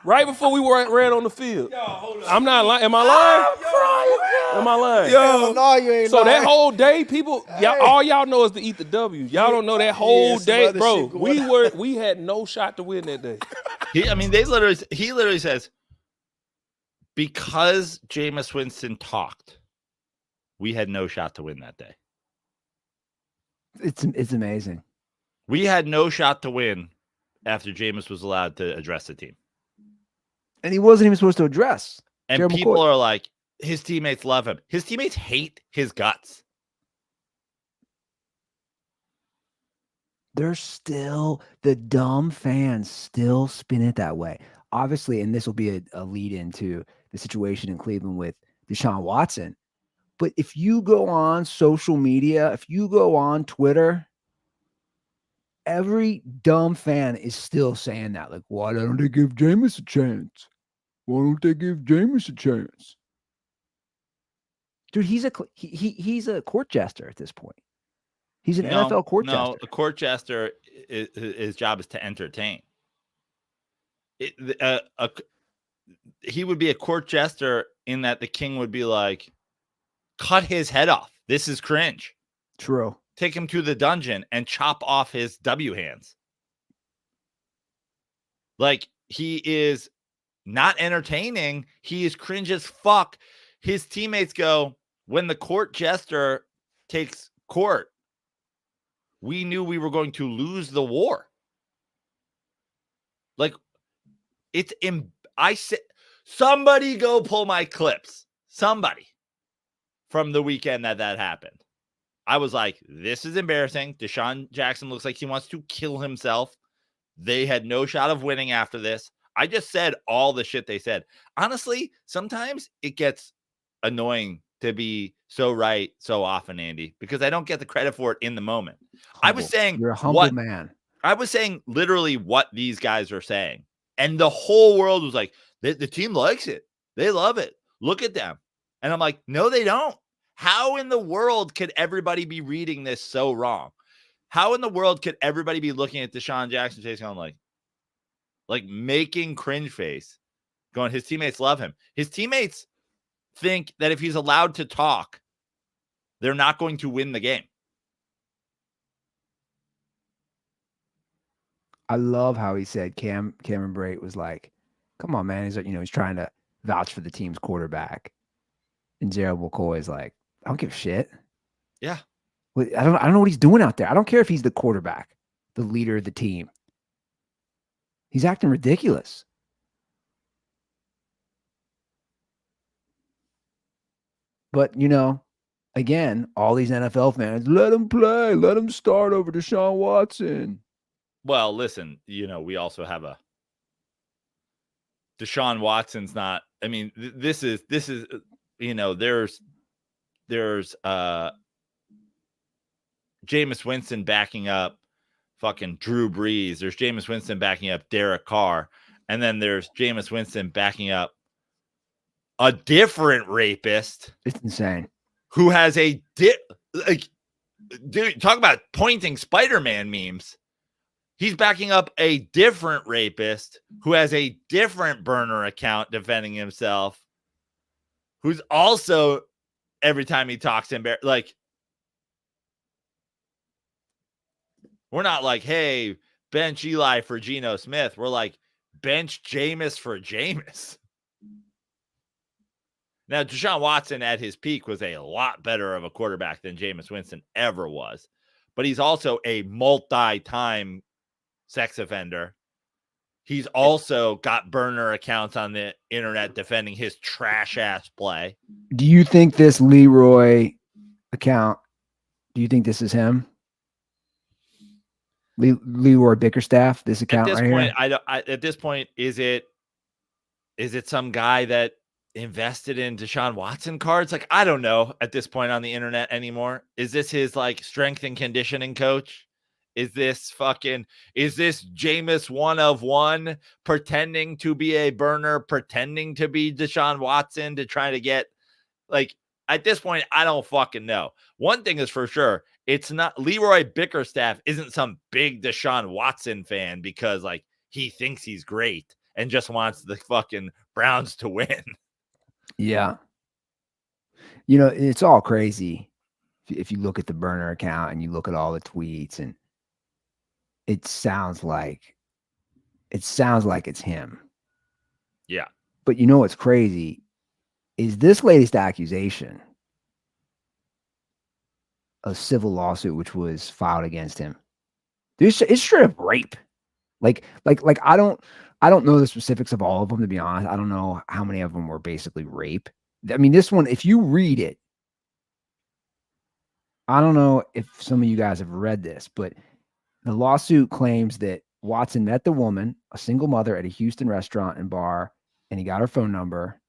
Right before we ran on the field. Yo, hold on. I'm not lying. Am I lying? Am I lying? Yo, no, you ain't so lying. that whole day, people, all y'all know is to eat the W. Y'all don't know that whole day, bro. We had no shot to win that day. He literally says, because Jameis Winston talked, we had no shot to win that day. It's amazing. We had no shot to win after Jameis was allowed to address the team. And he wasn't even supposed to address. And Gerald people McCoy. are like, his teammates love him. His teammates hate his guts. They're still, the dumb fans still spin it that way. Obviously, and this will be a lead into the situation in Cleveland with Deshaun Watson. But if you go on social media, if you go on Twitter, every dumb fan is still saying that. Like, why don't they give Jameis a chance? Why don't they give Jameis a chance? Dude, he's a court jester at this point. He's an NFL court jester. No, a court jester, his job is to entertain. He would be a court jester in that the king would be like, cut his head off. This is cringe. True. take him to the dungeon and chop off his W hands. Like, he is not entertaining. He is cringe as fuck. His teammates go, when the court jester takes court, we knew we were going to lose the war. Like, I said, somebody go pull my clips. Somebody from the weekend that happened. I was like, this is embarrassing. Deshaun Jackson looks like he wants to kill himself. They had no shot of winning after this. I just said all the shit they said. Honestly, sometimes it gets annoying to be so right so often, Andy, because I don't get the credit for it in the moment. Humble. I was saying, you're a humble man. I was saying literally what these guys are saying. And the whole world was like, the team likes it. They love it. Look at them. And I'm like, no, they don't. How in the world could everybody be reading this so wrong? How in the world could everybody be looking at Deshaun Jackson face going like making cringe face, going, his teammates love him. His teammates think that if he's allowed to talk, they're not going to win the game. I love how he said Cameron Brate was like, come on, man. He's like, he's trying to vouch for the team's quarterback. And Gerald McCoy is like, I don't give a shit. Yeah. I don't know what he's doing out there. I don't care if he's the quarterback, the leader of the team. He's acting ridiculous. But, again, all these NFL fans, let him play. Let him start over Deshaun Watson. Well, listen, we also have a Deshaun Watson's not, I mean, this is, there's Jameis Winston backing up fucking Drew Brees. There's Jameis Winston backing up Derek Carr. And then there's Jameis Winston backing up a different rapist. It's insane. Who has dude, talk about pointing Spider-Man memes. He's backing up a different rapist who has a different burner account defending himself. Who's also, every time he talks, like, we're not like, hey, bench Eli for Geno Smith. We're like, bench Jameis for Jameis. Now, Deshaun Watson at his peak was a lot better of a quarterback than Jameis Winston ever was. But he's also a multi-time sex offender. He's also got burner accounts on the internet defending his trash-ass play. Do you think this Leroy account, do you think this is him? Leroy Bickerstaff, this account right here? At this point, is it some guy that invested in Deshaun Watson cards? Like, I don't know at this point on the internet anymore. Is this his like strength and conditioning coach? Is this Jameis 1 of 1 pretending to be a burner, pretending to be Deshaun Watson to try to get, like, at this point, I don't fucking know. One thing is for sure, it's not Leroy Bickerstaff isn't some big Deshaun Watson fan because like he thinks he's great and just wants the fucking Browns to win. Yeah. It's all crazy if you look at the burner account and you look at all the tweets, and it sounds like it's him. Yeah. But what's crazy is this latest accusation, a civil lawsuit which was filed against him. It's straight up rape. Like I don't know the specifics of all of them, to be honest. I don't know how many of them were basically rape. I mean, this one, if you read it, I don't know if some of you guys have read this, but the lawsuit claims that Watson met the woman, a single mother, at a Houston restaurant and bar, and he got her phone number.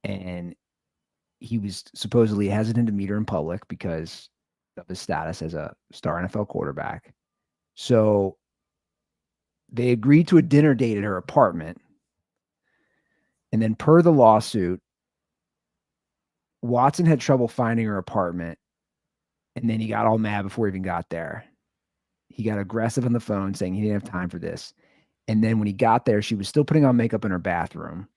And he was supposedly hesitant to meet her in public because of his status as a star NFL quarterback. So they agreed to a dinner date at her apartment. And then per the lawsuit, Watson had trouble finding her apartment. And then he got all mad before he even got there. He got aggressive on the phone saying he didn't have time for this. And then when he got there, she was still putting on makeup in her bathroom.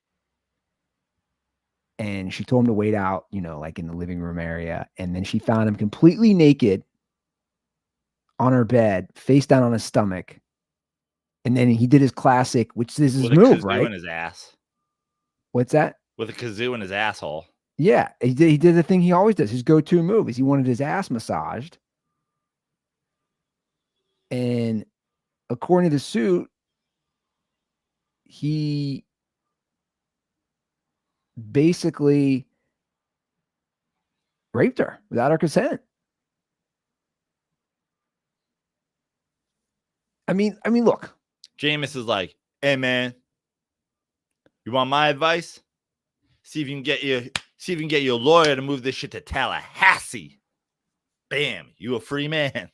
And she told him to wait out, like in the living room area. And then she found him completely naked on her bed, face down on his stomach. And then he did his classic, which is his move, right? In his ass. What's that? With a kazoo in his asshole. Yeah, he did the thing he always does. His go-to move is he wanted his ass massaged. And according to the suit, he basically raped her without her consent. I mean, look. Jameis is like, hey man, you want my advice? See if you can get your lawyer to move this shit to Tallahassee. Bam, you a free man.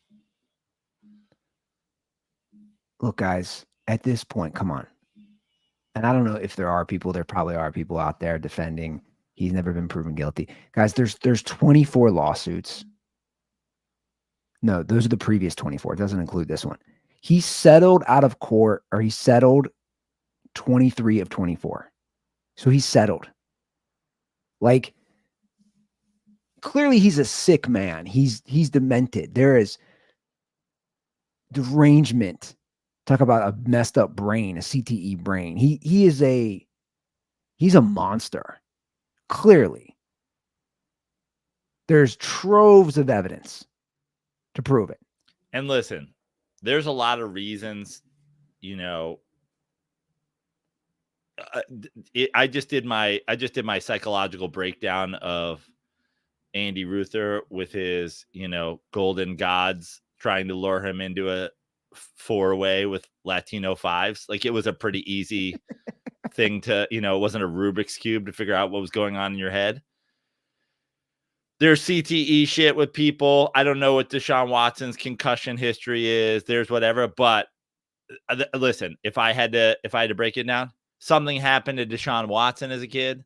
Look, guys, at this point, come on. And I don't know if there probably are people out there defending he's never been proven guilty. Guys, there's 24 lawsuits. No, those are the previous 24. It doesn't include this one. He settled out of court, or he settled 23 of 24. So he settled. Like, clearly he's a sick man. He's demented. There is derangement. Talk about a messed up brain, a CTE brain. He's a monster. Clearly. There's troves of evidence to prove it. And listen, there's a lot of reasons, I just did my psychological breakdown of Andy Ruther with his, golden gods trying to lure him into a 4-way with Latino fives. Like, it was a pretty easy thing to, it wasn't a Rubik's Cube to figure out what was going on in your head. There's CTE shit with people. I don't know what Deshaun Watson's concussion history is. There's whatever, but listen, if I had to break it down, something happened to Deshaun Watson as a kid,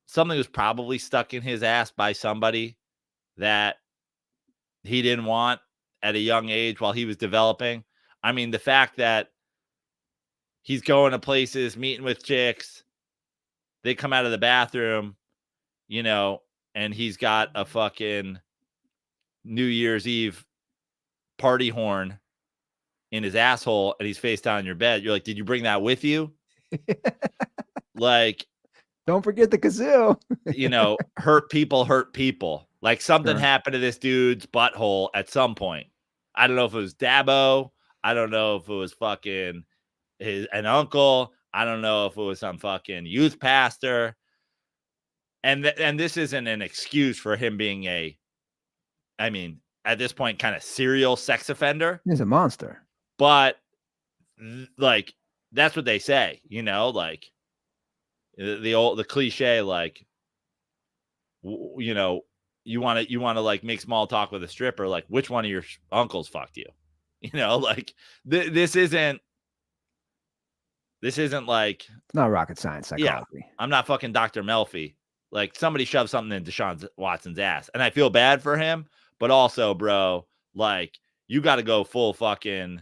something was probably stuck in his ass by somebody that he didn't want at a young age while he was developing. I mean, the fact that he's going to places, meeting with chicks, they come out of the bathroom, and he's got a fucking New Year's Eve party horn in his asshole and he's face down in your bed. You're like, did you bring that with you? Like, don't forget the kazoo. Hurt people. Like, something happened to this dude's butthole at some point. I don't know if it was Dabo. I don't know if it was fucking an uncle. I don't know if it was some fucking youth pastor. And this isn't an excuse for him being at this point, kind of serial sex offender. He's a monster. But like, that's what they say, like the cliche, like, you want to like make small talk with a stripper. Like, which one of your uncles fucked you? Like, this isn't like, it's not rocket science psychology. Yeah, I'm not fucking Dr. Melfi. Like, somebody shoved something in Deshaun Watson's ass, and I feel bad for him, but also, bro, like, you got to go full fucking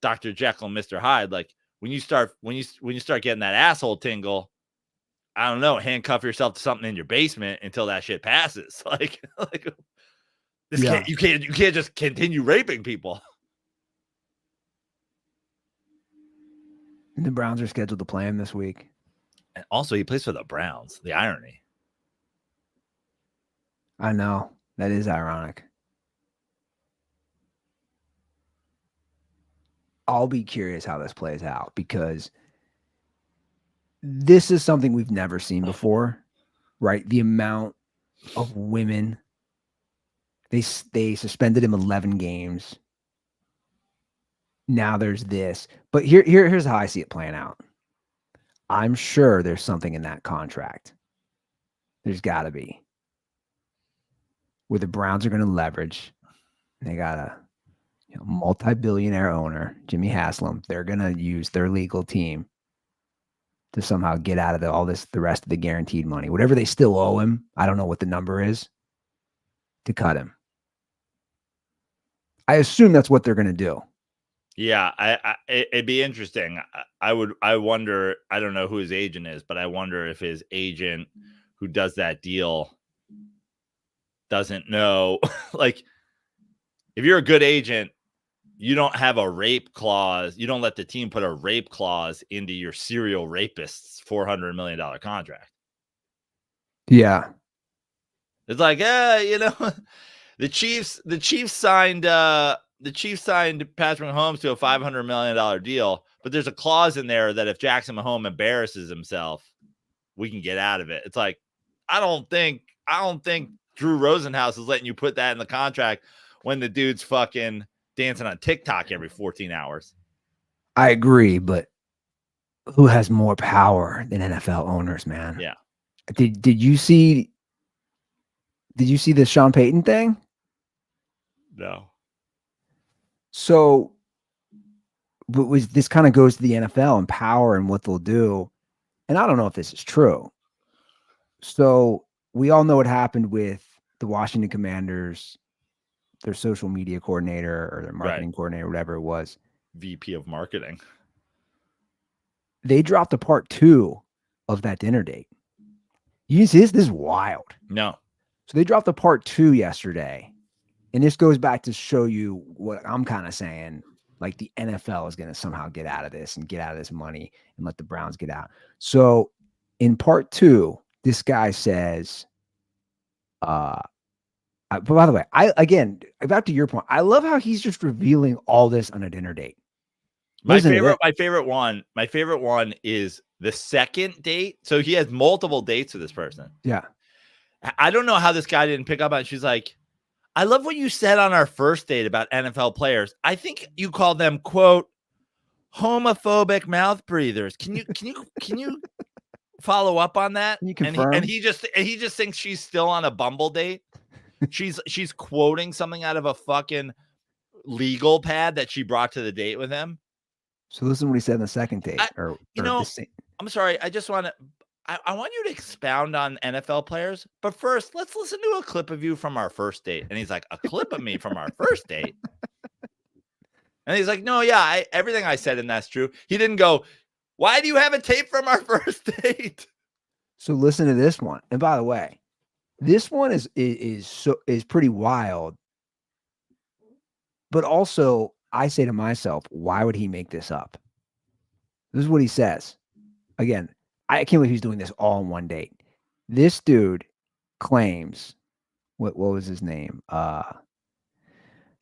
Dr. Jekyll and Mr. Hyde. Like, when you start getting that asshole tingle, I don't know, handcuff yourself to something in your basement until that shit passes. Like this you can't just continue raping people. The Browns are scheduled to play him this week. And also, he plays for the Browns. The irony. I know. That is ironic. I'll be curious how this plays out, because this is something we've never seen before, right? The amount of women. They suspended him 11 games. Now there's this. But here's how I see it playing out. I'm sure there's something in that contract. There's got to be. Where the Browns are going to leverage. They got a multi-billionaire owner, Jimmy Haslam. They're going to use their legal team to somehow get out of the rest of the guaranteed money. Whatever they still owe him, I don't know what the number is, to cut him. I assume that's what they're going to do. Yeah, it'd be interesting. I wonder. I don't know who his agent is, but I wonder if his agent who does that deal doesn't know. Like, if you're a good agent, you don't have a rape clause. You don't let the team put a rape clause into your serial rapist's $400 million contract. Yeah. It's like, the Chiefs signed Patrick Mahomes to a $500 million deal, but there's a clause in there that if Jackson Mahomes embarrasses himself, we can get out of it. It's like, I don't think Drew Rosenhaus is letting you put that in the contract when the dude's fucking dancing on TikTok every 14 hours. I agree, but who has more power than NFL owners, man? Yeah. Did you see the Sean Payton thing? No. So, but this kind of goes to the NFL and power and what they'll do. And I don't know if this is true. So we all know what happened with the Washington Commanders, their social media coordinator or their marketing coordinator, whatever it was. VP of marketing. They dropped a part 2 of that dinner date. You see this? This is wild. No. So they dropped a part 2 yesterday. And this goes back to show you what I'm kind of saying. Like, the NFL is going to somehow get out of this and get out of this money and let the Browns get out. So in part 2, this guy says, but by the way, again, back to your point, I love how he's just revealing all this on a dinner date. My favorite one is the second date. So he has multiple dates with this person. Yeah. I don't know how this guy didn't pick up on it. She's like, I love what you said on our first date about NFL players. I think you called them, quote, homophobic mouth breathers. Can you follow up on that? Can you confirm? And he just thinks she's still on a Bumble date. She's quoting something out of a fucking legal pad that she brought to the date with him. So listen to what he said in the second date. I'm sorry. I want you to expound on NFL players, but first let's listen to a clip of you from our first date. And he's like, a clip of me from our first date. And he's like, no, yeah, everything I said, and that's true. He didn't go, why do you have a tape from our first date? So listen to this one. And by the way, this one is pretty wild. But also, I say to myself, why would he make this up? This is what he says. Again, I can't believe he's doing this all in one date. This dude claims, what was his name?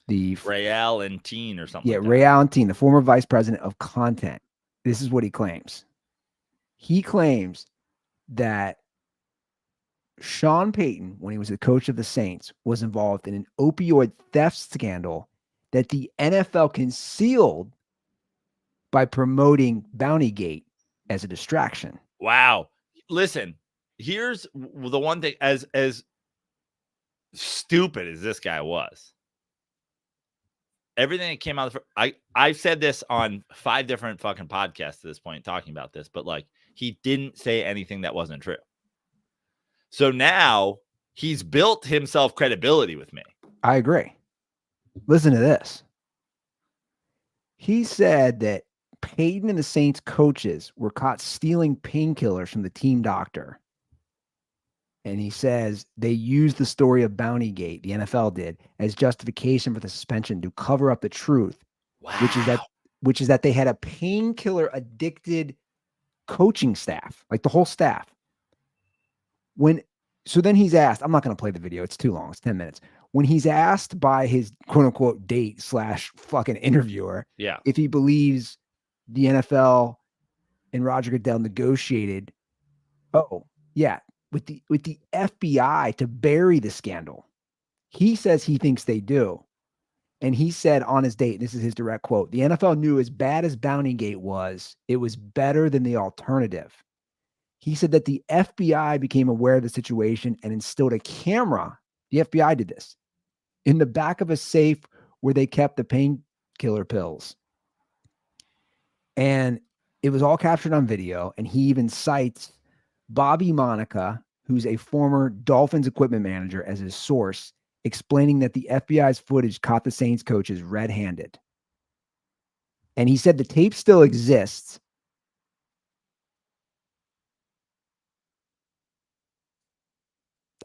The Ray Allentine or something. Yeah, Ray Allentine, the former vice president of content. This is what he claims. He claims that Sean Payton, when he was the coach of the Saints, was involved in an opioid theft scandal that the NFL concealed by promoting Bountygate as a distraction. Wow. Listen, here's the one thing, as stupid as this guy was, everything that came out of I've said this on 5 different fucking podcasts at this point talking about this, but like, he didn't say anything that wasn't true. So now he's built himself credibility with me. I agree. Listen to this. He said that Peyton and the Saints coaches were caught stealing painkillers from the team doctor. And he says they used the story of Bountygate, the NFL did, as justification for the suspension to cover up the truth. Wow. which is that they had a painkiller addicted coaching staff, like the whole staff. So then he's asked, I'm not going to play the video. It's too long. It's 10 minutes. When he's asked by his quote unquote date / fucking interviewer, if he believes the NFL and Roger Goodell negotiated, with the FBI to bury the scandal. He says he thinks they do. And he said on his date, this is his direct quote, the NFL knew as bad as Bountygate was, it was better than the alternative. He said that the FBI became aware of the situation and instilled a camera. The FBI did this in the back of a safe where they kept the painkiller pills. And it was all captured on video. And he even cites Bobby Monica, who's a former Dolphins equipment manager, as his source, explaining that the FBI's footage caught the Saints coaches red-handed. And he said the tape still exists.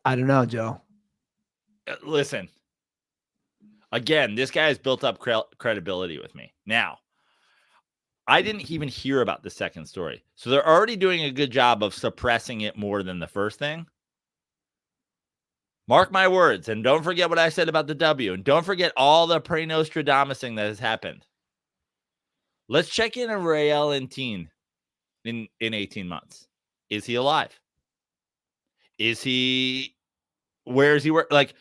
I don't know, Joe. Listen, again, this guy has built up credibility with me. Now, I didn't even hear about the second story. So they're already doing a good job of suppressing it more than the first thing. Mark my words, and don't forget what I said about the W, and don't forget all the pre-Nostradamusing that has happened. Let's check in on Rael and Teen in 18 months. Is he alive? Where is he work? Like,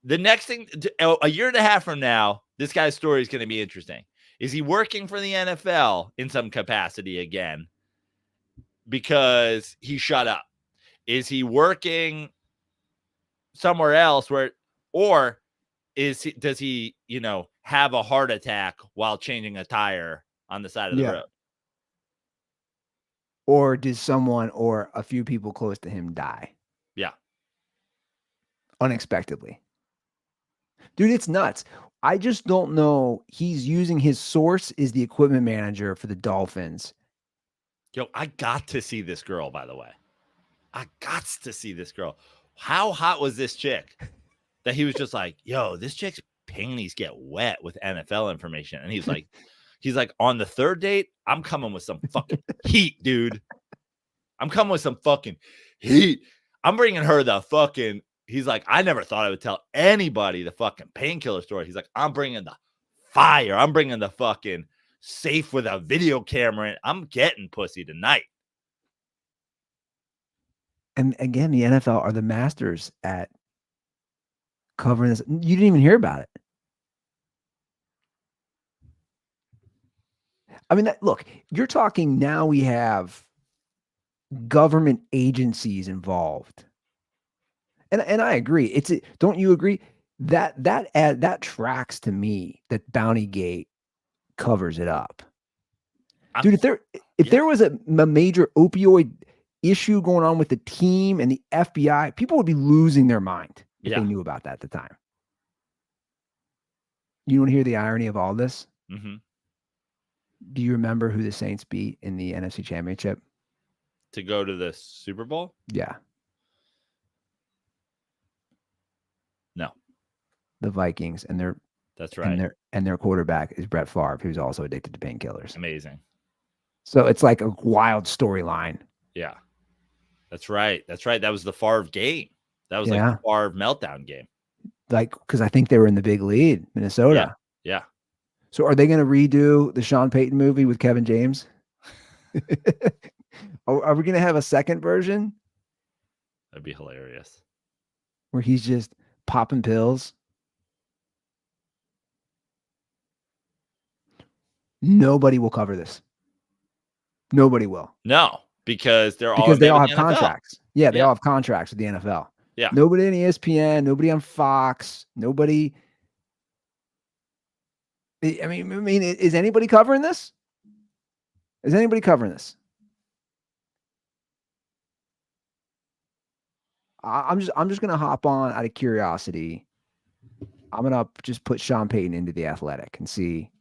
the next thing, a year and a half from now, this guy's story is going to be interesting. Is he working for the NFL in some capacity again because he shut up? Is he working somewhere else or does he, have a heart attack while changing a tire on the side of the road? Or did someone or a few people close to him die? Yeah. Unexpectedly. Dude, it's nuts. I just don't know. He's using his source is the equipment manager for the Dolphins. Yo, I got to see this girl, by the way. I got to see this girl. How hot was this chick that he was just like, yo, this chick's panties get wet with NFL information. And he's like, on the third date, I'm coming with some fucking heat, dude. I'm coming with some fucking heat. I'm bringing her the fucking, he's like, I never thought I would tell anybody the fucking painkiller story. He's like, I'm bringing the fire. I'm bringing the fucking safe with a video camera. I'm getting pussy tonight. And again, the NFL are the masters at covering this. You didn't even hear about it. I mean, look, you're talking now we have government agencies involved. And I agree. Don't you agree? That tracks to me that Bountygate covers it up. Dude, if there was a major opioid issue going on with the team and the FBI, people would be losing their mind if they knew about that at the time. You want to hear the irony of all this? Mm-hmm. Do you remember who the Saints beat in the NFC Championship? To go to the Super Bowl? Yeah. No. The Vikings, and that's right. And their quarterback is Brett Favre, who's also addicted to painkillers. Amazing. So it's like a wild storyline. Yeah. That's right. That was the Favre game. That was like the Favre meltdown game. Like, because I think they were in the big lead, Minnesota. Yeah. So are they going to redo the Sean Payton movie with Kevin James? Are we going to have a second version? That'd be hilarious. Where he's just popping pills. Nobody will cover this. Nobody will. No, because they all have contracts. Yeah, they all have contracts with the NFL. Yeah. Nobody on ESPN, nobody on Fox, nobody. I mean, is anybody covering this? Is anybody covering this? I'm just gonna hop on out of curiosity. I'm gonna just put Sean Payton into the Athletic and see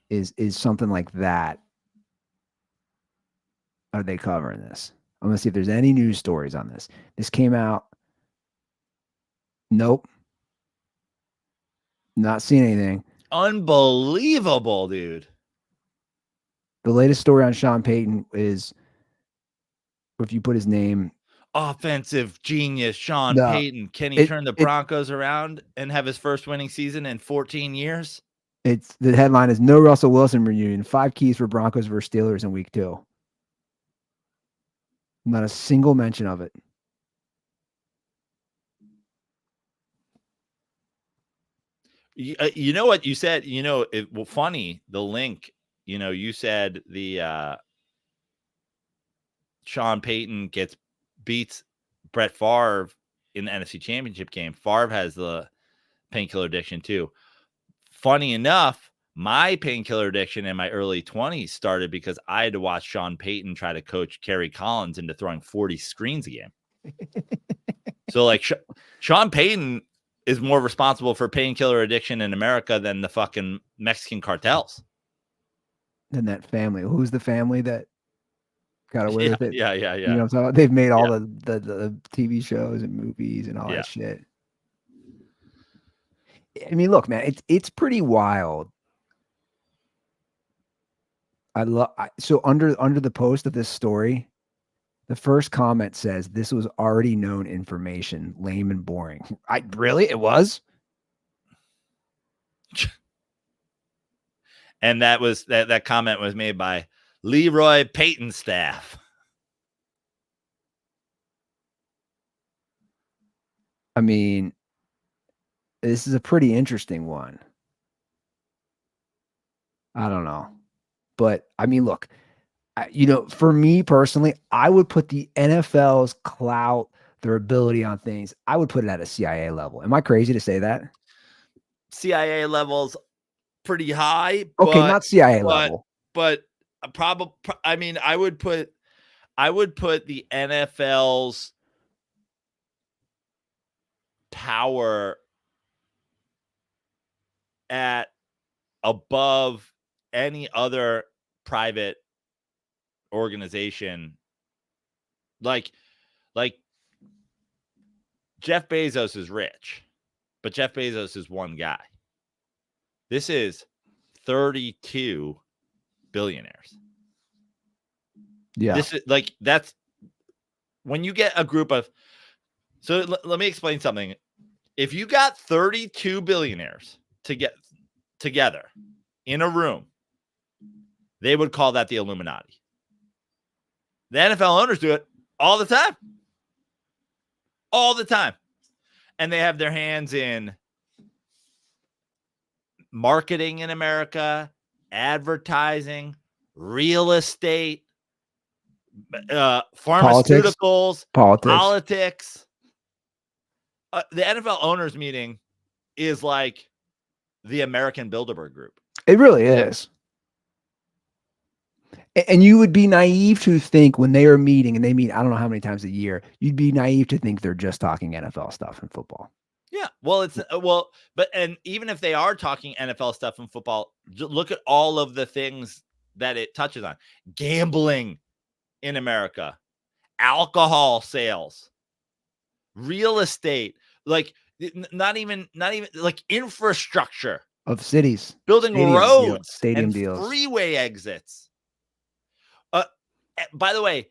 is something like that. Are they covering this? I'm gonna see if there's any news stories on this. This came out. Nope. Not seeing anything. Unbelievable, dude. The latest story on Sean Payton is, if you put his name, offensive genius Sean Payton. Can he turn the Broncos around and have his first winning season in 14 years? The headline is no Russell Wilson reunion. 5 keys for Broncos versus Steelers in week 2. Not a single mention of it. You know what you said? Funny, the link, you said the Sean Payton beats Brett Favre in the NFC Championship game. Favre has the painkiller addiction too. Funny enough, my painkiller addiction in my early 20s started because I had to watch Sean Payton try to coach Kerry Collins into throwing 40 screens a game. So like Sean Payton is more responsible for painkiller addiction in America than the fucking Mexican cartels. Than that family. Who's the family that got away with it? Yeah. You know what I'm talking about? They've made all the TV shows and movies and all that shit. I mean, look, man, it's pretty wild. So under the post of this story, the first comment says this was already known information, lame and boring. Really? It was? And that was that comment was made by Leroy Peyton staff. I mean, this is a pretty interesting one. I don't know. But I mean, look, for me personally, I would put the NFL's clout, their ability on things, I would put it at a CIA level. Am I crazy to say that? CIA levels pretty high. Okay, not CIA level. But probably, I mean, I would put the NFL's power at above any other private organization. Like Jeff Bezos is rich, but Jeff Bezos is one guy. This is 32 billionaires. Yeah. This is that's when you get a group of, so let me explain something. If you got 32 billionaires to get together in a room, they would call that the Illuminati. The NFL owners do it all the time. All the time. And they have their hands in marketing in America, advertising, real estate, pharmaceuticals, politics. The NFL owners meeting is like the American Bilderberg Group. It really is. And you would be naive to think when they are meeting, and they meet, I don't know how many times a year, you'd be naive to think they're just talking NFL stuff and football. Yeah. Well, but even if they are talking NFL stuff and football, look at all of the things that it touches on. Gambling in America, alcohol sales, real estate, like not even like infrastructure of cities, building roads, stadium and deals, freeway exits. By the way,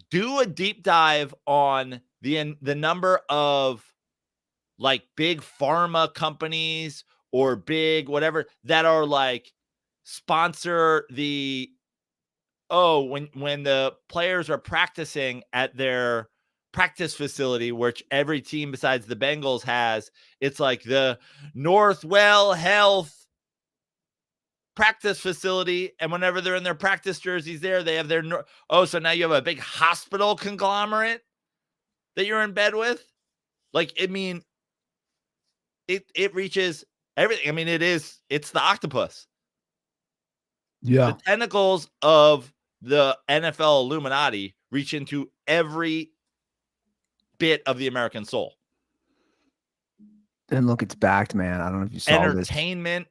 do a deep dive on the number of like big pharma companies or big whatever that are like sponsor the when the players are practicing at their practice facility, which every team besides the Bengals has. It's like the Northwell Health practice facility, and whenever they're in their practice jerseys there, they have their so now you have a big hospital conglomerate that you're in bed with. Like, I mean, it reaches everything. I mean, it's the octopus. Yeah. The tentacles of the NFL Illuminati reach into every bit of the American soul. And look, it's backed, man. I don't know if you saw entertainment.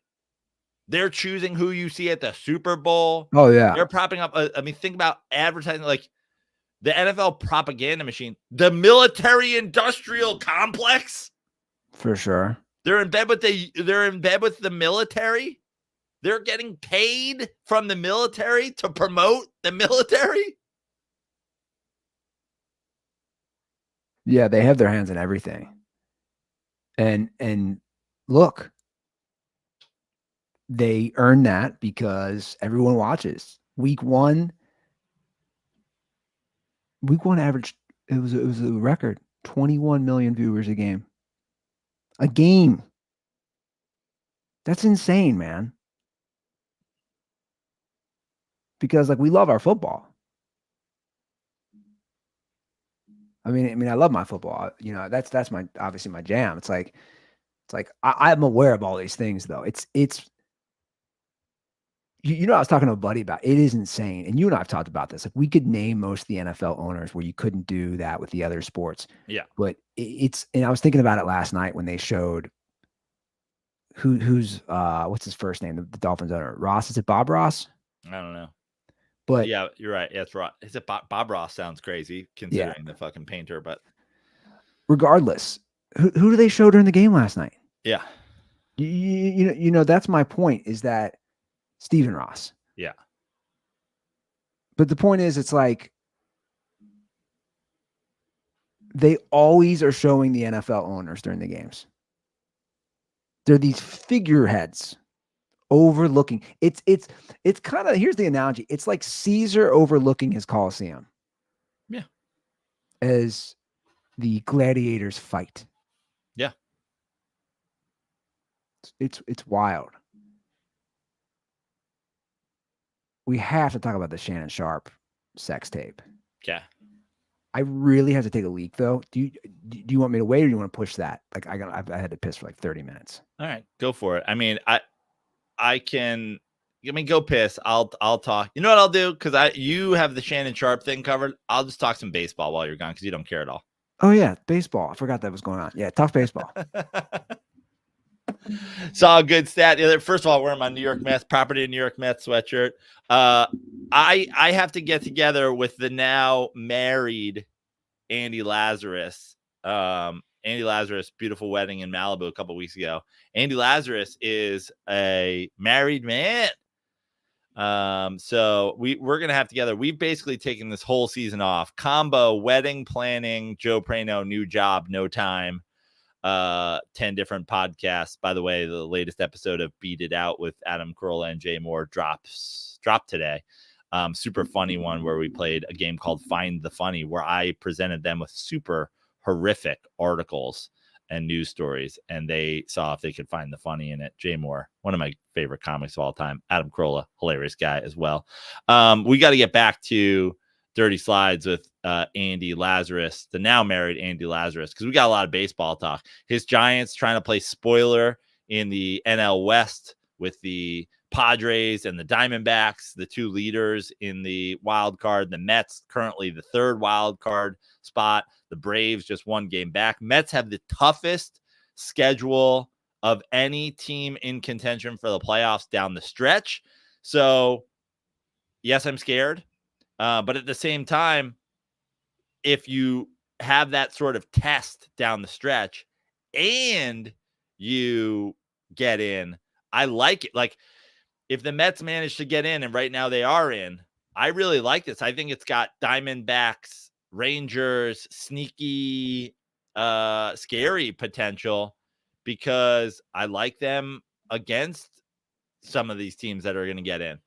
They're choosing who you see at the Super Bowl. Oh, yeah. They're propping up. I mean, think about advertising, like the NFL propaganda machine, the military industrial complex. For sure. They're in bed with the military. They're getting paid from the military to promote the military. Yeah, they have their hands in everything. And look, they earn that because everyone watches. Week one average, it was a record, 21 million viewers a game. A game. That's insane, man. Because like we love our football. I mean, I love my football. You know, that's my obviously my jam. It's like I'm aware of all these things though. It's You know, I was talking to a buddy about it. Is insane. And you and I have talked about this. Like, we could name most of the NFL owners where you couldn't do that with the other sports. Yeah. But and I was thinking about it last night when they showed who's what's his first name? The Dolphins owner. Ross. Is it Bob Ross? I don't know. But yeah, you're right. Yeah, it's Ross. Is it Bob Ross? Sounds crazy considering the fucking painter, but regardless, who do they show during the game last night? Yeah. You know, that's my point, is that Stephen Ross. Yeah. But the point is, it's like they always are showing the NFL owners during the games. They're these figureheads overlooking. It's kind of, here's the analogy. It's like Caesar overlooking his Colosseum. Yeah. As the gladiators fight. Yeah. It's wild. We have to talk about the Shannon Sharpe sex tape. Yeah. I really have to take a leak though. Do you want me to wait, or do you want to push that? Like I had to piss for like 30 minutes. All right, go for it. I mean, go piss. I'll talk. You know what I'll do? Because you have the Shannon Sharpe thing covered. I'll just talk some baseball while you're gone, because you don't care at all. Oh yeah, baseball. I forgot that was going on. Yeah, talk baseball. Saw a good stat the other. First of all, wearing my New York Mets property, New York Mets sweatshirt. I have to get together with the now married Andy Lazarus. Andy Lazarus, beautiful wedding in Malibu a couple weeks ago. Andy Lazarus is a married man. So we're gonna have together. We've basically taken this whole season off. Combo wedding planning, Joe Prano, new job, no time. 10 different podcasts. By the way, the latest episode of Beat It Out with Adam Carolla and Jay Moore dropped today. Super funny one where we played a game called Find the Funny, where I presented them with super horrific articles and news stories, and they saw if they could find the funny in it. Jay Moore, one of my favorite comics of all time. Adam Carolla, hilarious guy as well. We got to get back to Dirty Slides with Andy Lazarus, the now married Andy Lazarus, because we got a lot of baseball talk. His Giants trying to play spoiler in the NL West with the Padres and the Diamondbacks, the two leaders in the wild card. The Mets currently the third wild card spot. The Braves just one game back. Mets have the toughest schedule of any team in contention for the playoffs down the stretch. So, yes, I'm scared. But at the same time, if you have that sort of test down the stretch and you get in, I like it. Like, if the Mets manage to get in, and right now they are in, I really like this. I think it's got Diamondbacks, Rangers, sneaky, scary potential, because I like them against some of these teams that are going to get in.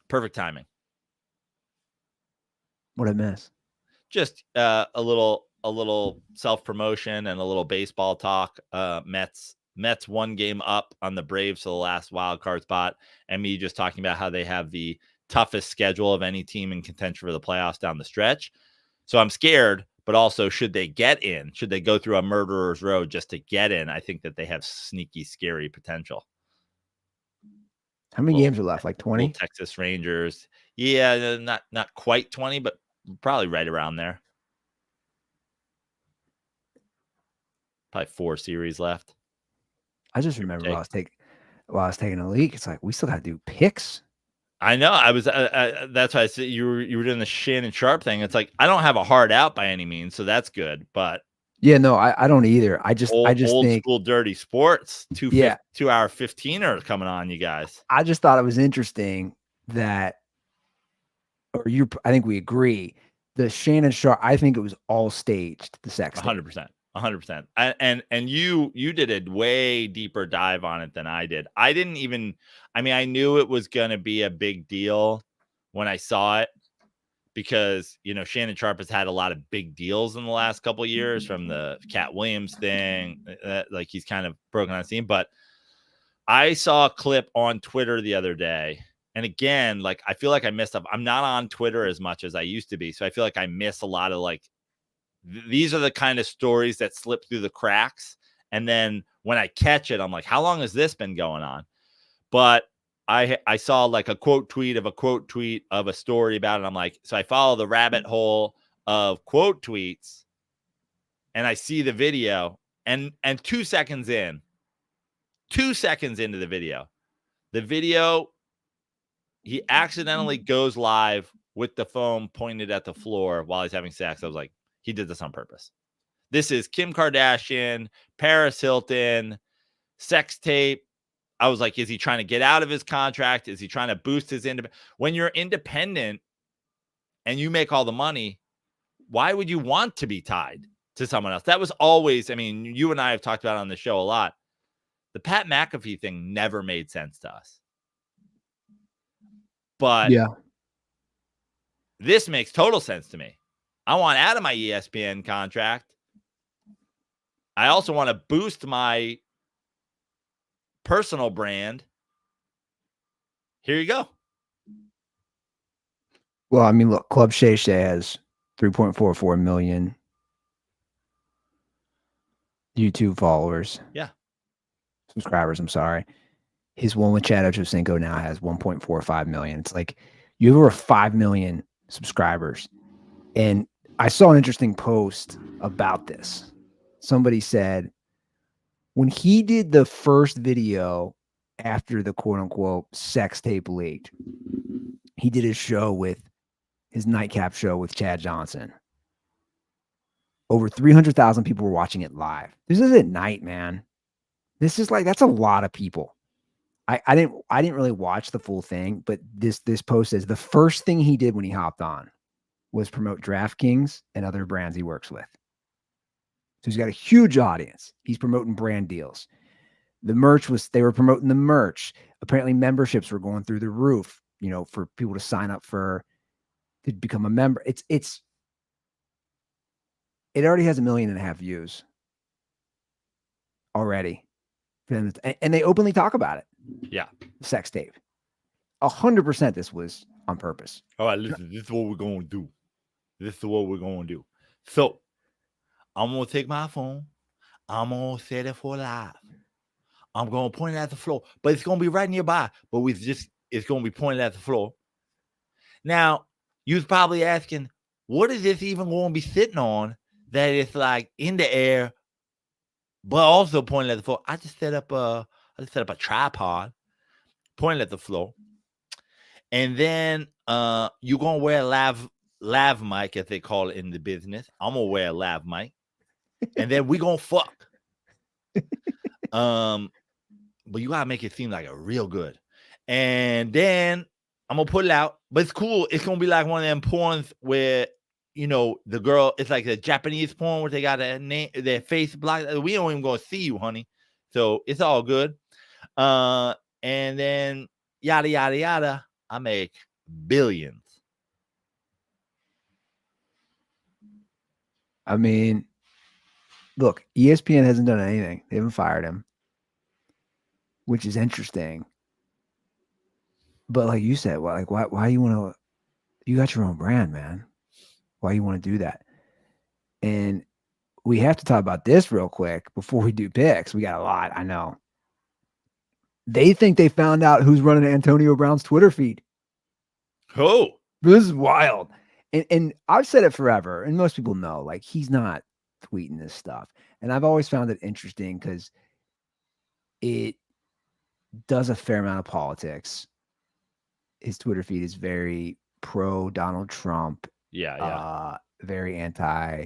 Perfect timing. What'd I miss? Just a little self-promotion and a little baseball talk. Mets one game up on the Braves for the last wild card spot, and me just talking about how they have the toughest schedule of any team in contention for the playoffs down the stretch. So I'm scared, but also, should they get in, should they go through a murderer's road just to get in, I think that they have sneaky, scary potential. How many games are left? Like 20? Texas Rangers. Yeah, not quite 20, but probably right around there. Probably 4 series left. I just remember while I was taking a leak, it's like, we still got to do picks. I know. I was. That's why I said you were doing the Shannon Sharpe thing. It's like, I don't have a hard out by any means, so that's good. But yeah, no, I don't either. I just old think school dirty sports. 2 hour 15 are coming on, you guys. I just thought it was interesting that, I think we agree. The Shannon Sharpe, I think it was all staged. The sex, 100%. 100%. And you did a way deeper dive on it than I did. I knew it was going to be a big deal when I saw it, because, Shannon Sharpe has had a lot of big deals in the last couple of years, from the Cat Williams thing. Like, he's kind of broken on the scene. But I saw a clip on Twitter the other day. And again, like, I feel like I missed up. I'm not on Twitter as much as I used to be. So I feel like I miss a lot of, like, these are the kind of stories that slip through the cracks. And then when I catch it, I'm like, how long has this been going on? But I saw like a quote tweet of a story about it. I'm like, so I follow the rabbit hole of quote tweets, and I see the video, and 2 seconds into the video, he accidentally goes live with the phone pointed at the floor while he's having sex. I was like, he did this on purpose. This is Kim Kardashian, Paris Hilton, sex tape. I was like, is he trying to get out of his contract? Is he trying to boost his independence? When you're independent and you make all the money, why would you want to be tied to someone else? That was always, I mean, you and I have talked about it on the show a lot. The Pat McAfee thing never made sense to us. But yeah, this makes total sense to me. I want out of my ESPN contract. I also want to boost my personal brand. Here you go. Well, I mean, look, Club Shay Shay has 3.44 million YouTube followers. Yeah. Subscribers, I'm sorry. His one with Chad Ochocinco now has 1.45 million. It's like you have over 5 million subscribers. And I saw an interesting post about this. Somebody said, when he did the first video after the quote unquote sex tape leaked, he did his nightcap show with Chad Johnson. Over 300,000 people were watching it live. This is at night, man. This is like, that's a lot of people. I didn't really watch the full thing, but this post says the first thing he did when he hopped on was promote DraftKings and other brands he works with. So he's got a huge audience. He's promoting brand deals. They were promoting the merch. Apparently memberships were going through the roof, for people to sign up to become a member. It already has 1.5 million views already. And they openly talk about it. Yeah. Sex tape. 100% this was on purpose. All right, listen, this is what we're going to do. So I'm going to take my phone. I'm going to set it for live. I'm going to point it at the floor, but it's going to be right nearby. But it's going to be pointed at the floor. Now, you was probably asking, what is this even going to be sitting on that it's like in the air, but also pointed at the floor? I just set up a tripod, pointed at the floor. And then you're going to wear a lav mic, as they call it in the business. I'm going to wear a lav mic. And then we going to fuck. But you got to make it seem like a real good. And then I'm going to put it out. But it's cool. It's going to be like one of them porns where, the girl, it's like a Japanese porn where they got their face blocked. We don't even going to see you, honey. So it's all good. And then yada, yada, yada. I make billions. I mean, look, ESPN hasn't done anything. They haven't fired him, which is interesting. But like you said, why you want to? You got your own brand, man. Why you want to do that? And we have to talk about this real quick before we do picks. We got a lot, I know. They think they found out who's running Antonio Brown's Twitter feed. Oh, this is wild. And I've said it forever, and most people know, like, he's not tweeting this stuff. And I've always found it interesting because it does a fair amount of politics. His Twitter feed is very pro Donald Trump. Yeah. Very anti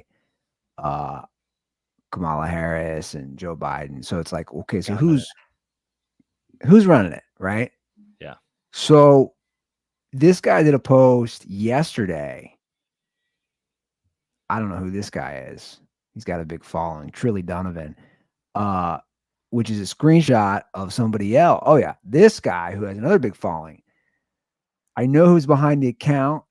Kamala Harris and Joe Biden. So it's like, okay, so who's running it, right? Yeah. So this guy did a post yesterday. I don't know who this guy is. He's got a big following, Trilly Donovan, which is a screenshot of somebody else. Oh yeah, this guy who has another big following. I know who's behind the account.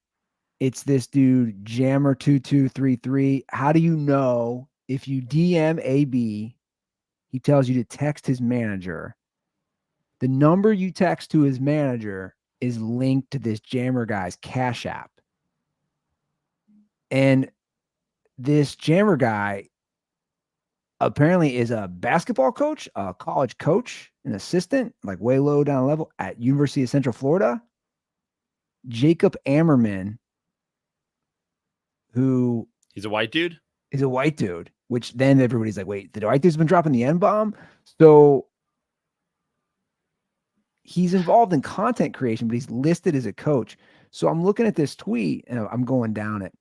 It's this dude, Jammer2233. How do you know? If you DM AB, he tells you to text his manager. The number you text to his manager is linked to this Jammer guy's Cash App. And this Jammer guy apparently is a basketball coach, a college coach. an assistant, like way low down level at University of Central Florida. Jacob Ammerman, who he's a white dude. Is a white dude, which then everybody's like, wait, the white dude's been dropping the N-bomb? So he's involved in content creation, but he's listed as a coach. So I'm looking at this tweet and I'm going down it.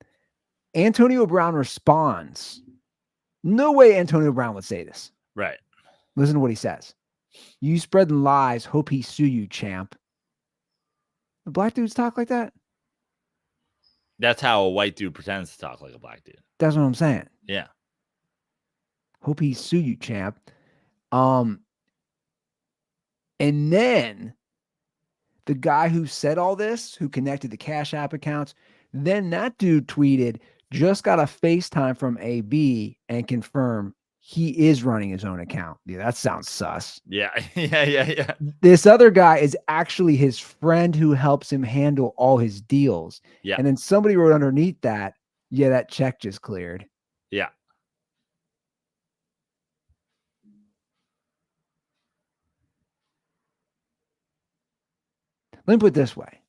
Antonio Brown responds. No way Antonio Brown would say this. Right. Listen to what he says. You spreading lies. Hope he sue you, champ. The black dudes talk like that? That's how a white dude pretends to talk like a black dude. That's what I'm saying. Yeah. Hope he sue you, champ. And then the guy who said all this, who connected the Cash App accounts, then that dude tweeted, just got a FaceTime from AB and confirmed he is running his own account. Yeah, that sounds sus. Yeah. Yeah. This other guy is actually his friend who helps him handle all his deals. Yeah. And then somebody wrote underneath that, yeah, that check just cleared. Yeah. Let me put it this way.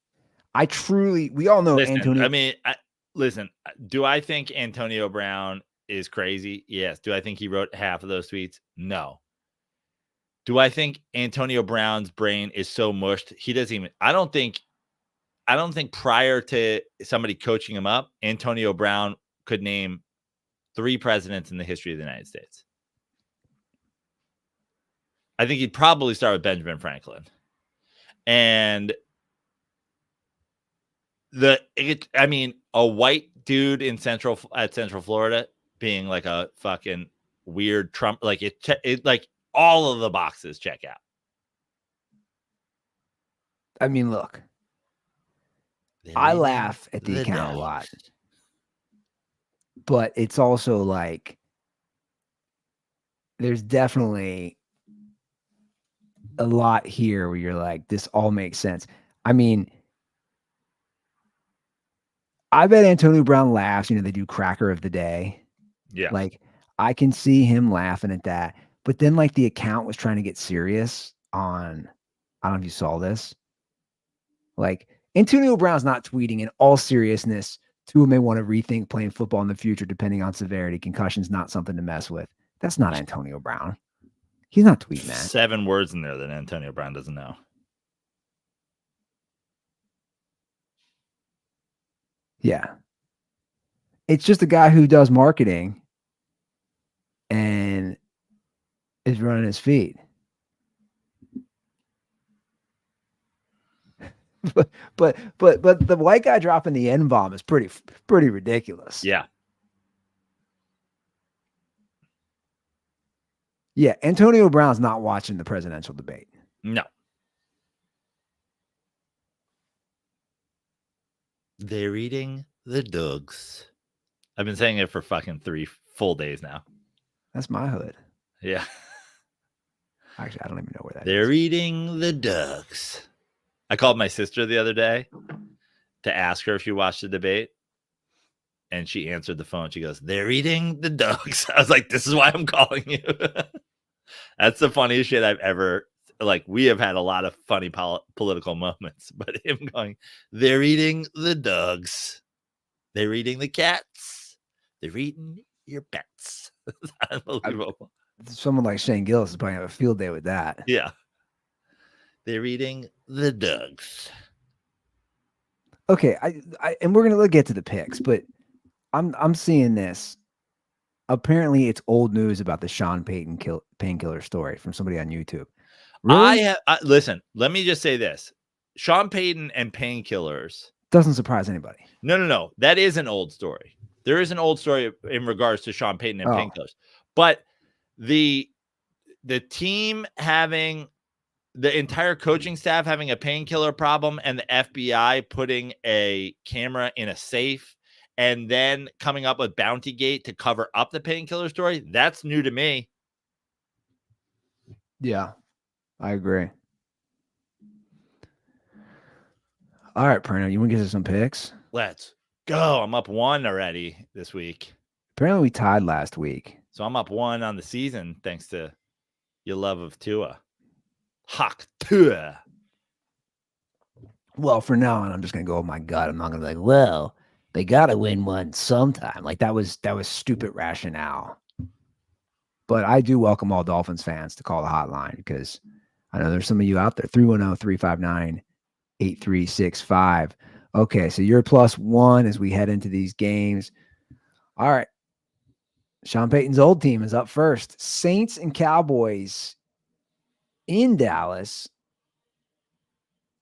We all know Antonio. I mean, listen, do I think Antonio Brown is crazy? Yes. Do I think he wrote half of those tweets? No. Do I think Antonio Brown's brain is so mushed? He doesn't even, I don't think prior to somebody coaching him up, Antonio Brown could name 3 presidents in the history of the United States. I think he'd probably start with Benjamin Franklin. And a white dude in Central Florida being like a fucking weird Trump, like like all of the boxes check out. I mean, look, I laugh at the account a lot, but it's also like there's definitely a lot here where you're like, this all makes sense. I mean, I bet Antonio Brown laughs. They do cracker of the day. Yeah. Like, I can see him laughing at that. But then, like, the account was trying to get serious on, I don't know if you saw this. Like, Antonio Brown's not tweeting in all seriousness. Tua may want to rethink playing football in the future, depending on severity. Concussion's not something to mess with. That's not Antonio Brown. He's not tweeting that. 7 words in there that Antonio Brown doesn't know. Yeah. It's just a guy who does marketing and is running his feet. But the white guy dropping the N-bomb is pretty ridiculous. Yeah. Yeah, Antonio Brown's not watching the presidential debate. No. They're eating the dogs. I've been saying it for fucking 3 full days now. That's my hood. Yeah. Actually, I don't even know where that is. They're eating the dogs. I called my sister the other day to ask her if she watched the debate. And she answered the phone. She goes, they're eating the dogs. I was like, this is why I'm calling you. That's the funniest shit I've ever, like, we have had a lot of funny political moments, but him going, they're eating the dogs. They're eating the cats. They're eating your pets. Unbelievable. Someone like Shane Gillis is probably have a field day with that. Yeah. They're eating the dogs. Okay, I and we're gonna get to the picks, but I'm seeing this. Apparently, it's old news about the Sean Payton painkiller story from somebody on YouTube. Really? Listen, let me just say this. Sean Payton and painkillers doesn't surprise anybody. No. That is an old story. There is an old story in regards to Sean Payton and painkillers. But the team having the entire coaching staff having a painkiller problem and the FBI putting a camera in a safe and then coming up with Bountygate to cover up the painkiller story, that's new to me. Yeah, I agree. All right, Prano, you want to get us some picks? Let's go. I'm up 1 already this week. Apparently, we tied last week. So I'm up 1 on the season thanks to your love of Tua. Hawk. Well, for now on, I'm just gonna go with my gut. I'm not gonna be like, well, they gotta win one sometime. Like that was stupid rationale. But I do welcome all Dolphins fans to call the hotline because I know there's some of you out there. 310-359-8365. Okay, so you're +1 as we head into these games. All right. Sean Payton's old team is up first. Saints and Cowboys in Dallas.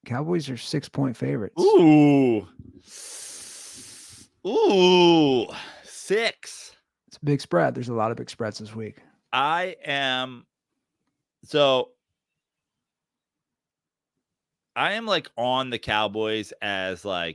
Cowboys are 6-point favorites. Ooh, 6. It's a big spread. There's a lot of big spreads this week. I am like on the Cowboys as a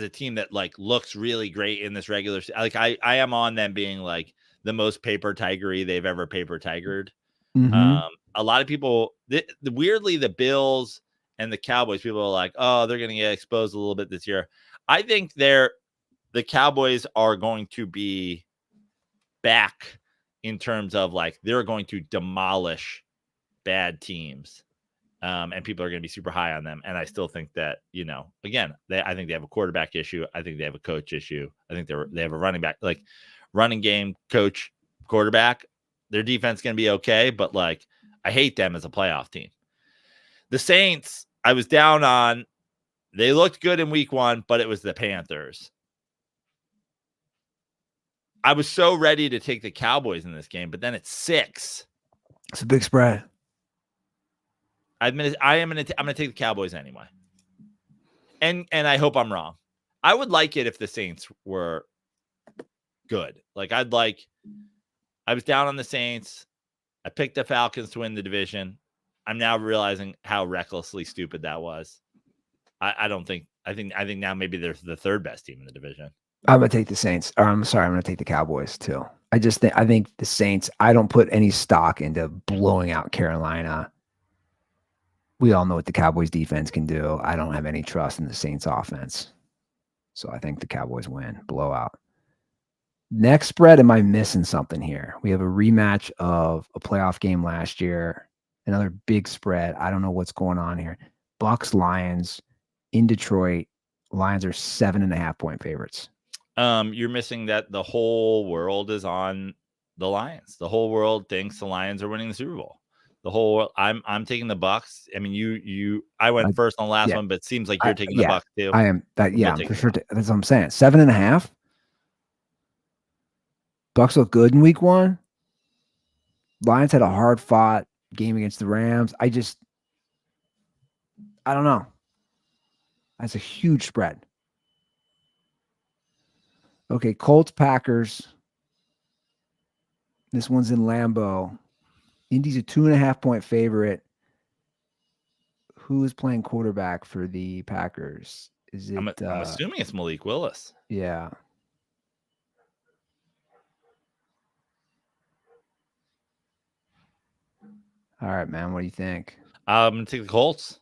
team that like looks really great in this regular. Like I am on them being like the most paper tigery they've ever paper tigered. Mm-hmm. A lot of people, weirdly, the Bills and the Cowboys, people are like, oh, they're going to get exposed a little bit this year. I think the Cowboys are going to be back in terms of like they're going to demolish bad teams. And people are going to be super high on them. And I still think that, again, I think they have a quarterback issue. I think they have a coach issue. I think they have a running back, like running game, coach, quarterback. Their defense is going to be okay, but like I hate them as a playoff team. The Saints, I was down on. They looked good in week 1, but it was the Panthers. I was so ready to take the Cowboys in this game, but then it's 6. It's a big spread. I'm going to take the Cowboys anyway. And I hope I'm wrong. I would like it if the Saints were good. Like I was down on the Saints. I picked the Falcons to win the division. I'm now realizing how recklessly stupid that was. I think now maybe they're the third best team in the division. I'm going to take the Saints. Or I'm sorry, I'm going to take the Cowboys too. I think the Saints, I don't put any stock into blowing out Carolina. We all know what the Cowboys defense can do. I don't have any trust in the Saints offense. So I think the Cowboys win. Blowout. Next spread, am I missing something here? We have a rematch of a playoff game last year. Another big spread. I don't know what's going on here. Bucks, Lions in Detroit. Lions are 7.5-point favorites. You're missing that the whole world is on the Lions. The whole world thinks the Lions are winning the Super Bowl. The whole I'm taking the Bucks. I mean, I went first on the last one, but it seems like you're taking the Bucks too. I am. I'm for sure. That's what I'm saying. 7.5. Bucks look good in week 1. Lions had a hard fought game against the Rams. I don't know. That's a huge spread. Okay, Colts, Packers. This one's in Lambeau. Indy's a 2.5-point favorite. Who is playing quarterback for the Packers? Is it? I'm assuming it's Malik Willis. Yeah. All right, man. What do you think? I'm going to take the Colts.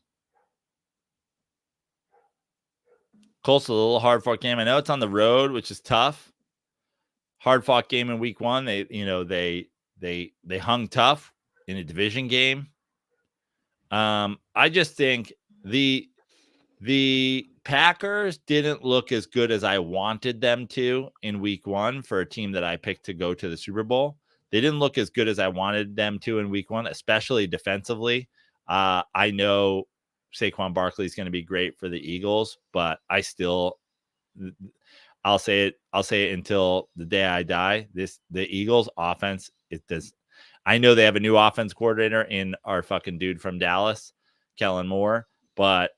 Colts a little hard fought game. I know it's on the road, which is tough. Hard fought game in week 1. They hung tough in a division game. I just think the Packers didn't look as good as I wanted them to in week 1 for a team that I picked to go to the Super Bowl. They didn't look as good as I wanted them to in week 1, especially defensively. I know Saquon Barkley is going to be great for the Eagles, but I'll say it until the day I die. The Eagles offense, I know they have a new offense coordinator in our fucking dude from Dallas, Kellen Moore, but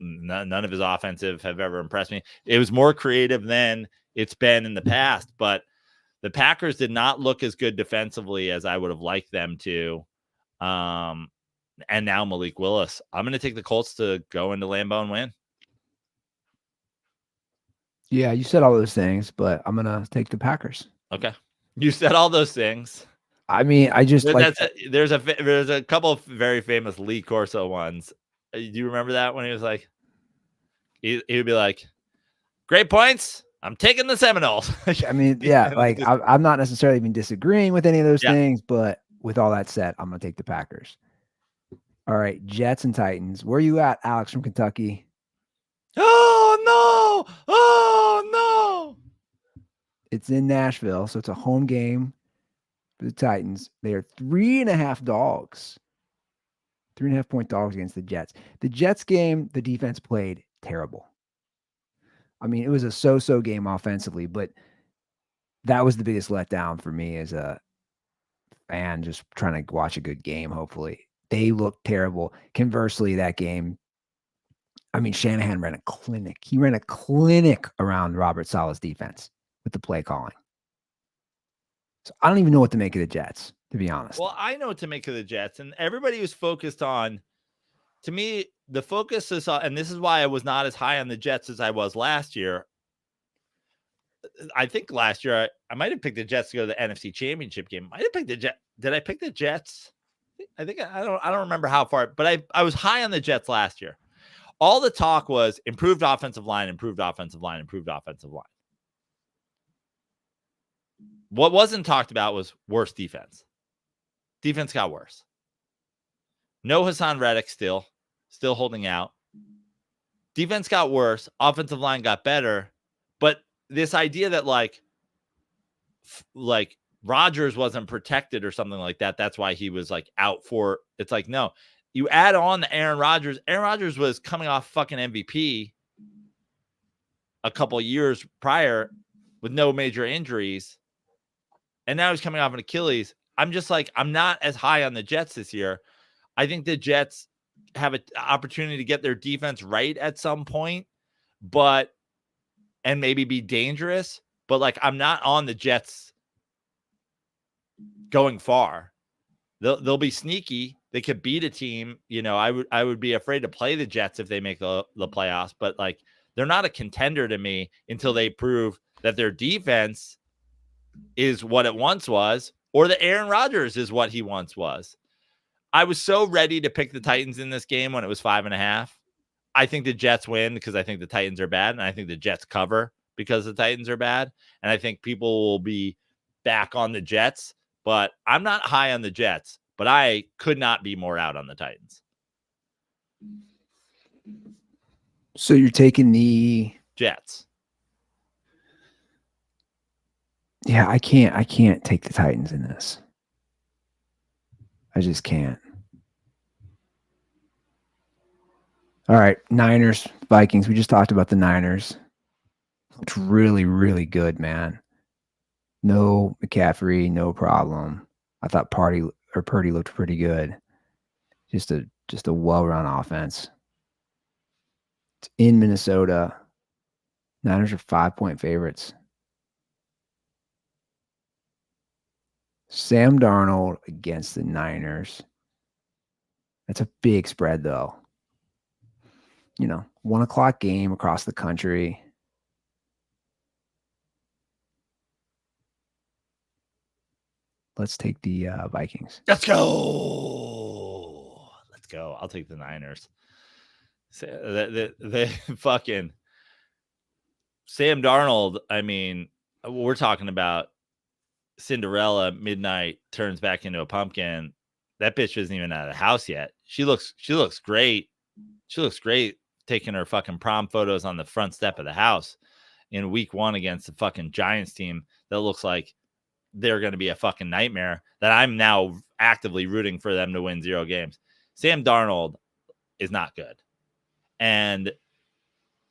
none of his offensive have ever impressed me. It was more creative than it's been in the past, but the Packers did not look as good defensively as I would have liked them to. And now Malik Willis. I'm going to take the Colts to go into Lambeau and win. Yeah, you said all those things, but I'm going to take the Packers. Okay. You said all those things. I mean, I just there's a couple of very famous Lee Corso ones. Do you remember that when he was like, he would be like, great points. I'm taking the Seminoles. I mean, yeah, like I'm not necessarily even disagreeing with any of those things, but with all that said, I'm going to take the Packers. All right, Jets and Titans. Where are you at, Alex from Kentucky? Oh, no. Oh, no. It's in Nashville, so it's a home game for the Titans. They are 3.5 dogs. 3.5 point dogs against the Jets. The Jets game, the defense played terrible. I mean, it was a so-so game offensively, but that was the biggest letdown for me as a fan just trying to watch a good game, hopefully. They looked terrible. Conversely, that game, I mean, Shanahan ran a clinic. He ran a clinic around Robert Saleh's defense with the play calling. So I don't even know what to make of the Jets, to be honest. Well, I know what to make of the Jets, and everybody was focused on, to me, the focus is on, and this is why I was not as high on the Jets as I was last year. I think last year I might have picked the Jets to go to the NFC Championship game. I might have picked the Jets. Did I pick the Jets? I think I don't remember how far, but I was high on the Jets last year. All the talk was improved offensive line, improved offensive line, improved offensive line. What wasn't talked about was worse defense. Defense got worse. No Hassan Reddick still holding out. Defense got worse. Offensive line got better. But this idea that like Rodgers wasn't protected or something like that, that's why he was like out for, it's like, no, you add on the Aaron Rodgers. Aaron Rodgers was coming off fucking MVP a couple years prior with no major injuries. And now he's coming off an Achilles. I'm just like, I'm not as high on the Jets this year. I think the Jets have an opportunity to get their defense right at some point, and maybe be dangerous. But like, I'm not on the Jets going far. They'll be sneaky. They could beat a team. You know, I would be afraid to play the Jets if they make the playoffs, but like, they're not a contender to me until they prove that their defense is what it once was, or that Aaron Rodgers is what he once was. I was so ready to pick the Titans in this game when it was 5.5. I think the Jets win because I think the Titans are bad, and I think the Jets cover because the Titans are bad, and I think people will be back on the Jets, but I'm not high on the Jets, but I could not be more out on the Titans. So you're taking the Jets. Yeah, I can't take the Titans in this. I just can't. All right, Niners, Vikings. We just talked about the Niners. It's really, really good, man. No McCaffrey, no problem. I thought Purdy looked pretty good. Just a well-run offense. It's in Minnesota. Niners are 5-point favorites. Sam Darnold against the Niners. That's a big spread, though. 1:00 game across the country. Let's take the Vikings. Let's go. I'll take the Niners. The fucking Sam Darnold. I mean, we're talking about Cinderella midnight turns back into a pumpkin. That bitch isn't even out of the house yet. She looks great. She looks great taking her fucking prom photos on the front step of the house in week 1 against the fucking Giants team that looks like they're going to be a fucking nightmare, that I'm now actively rooting for them to win 0 games. Sam Darnold is not good. And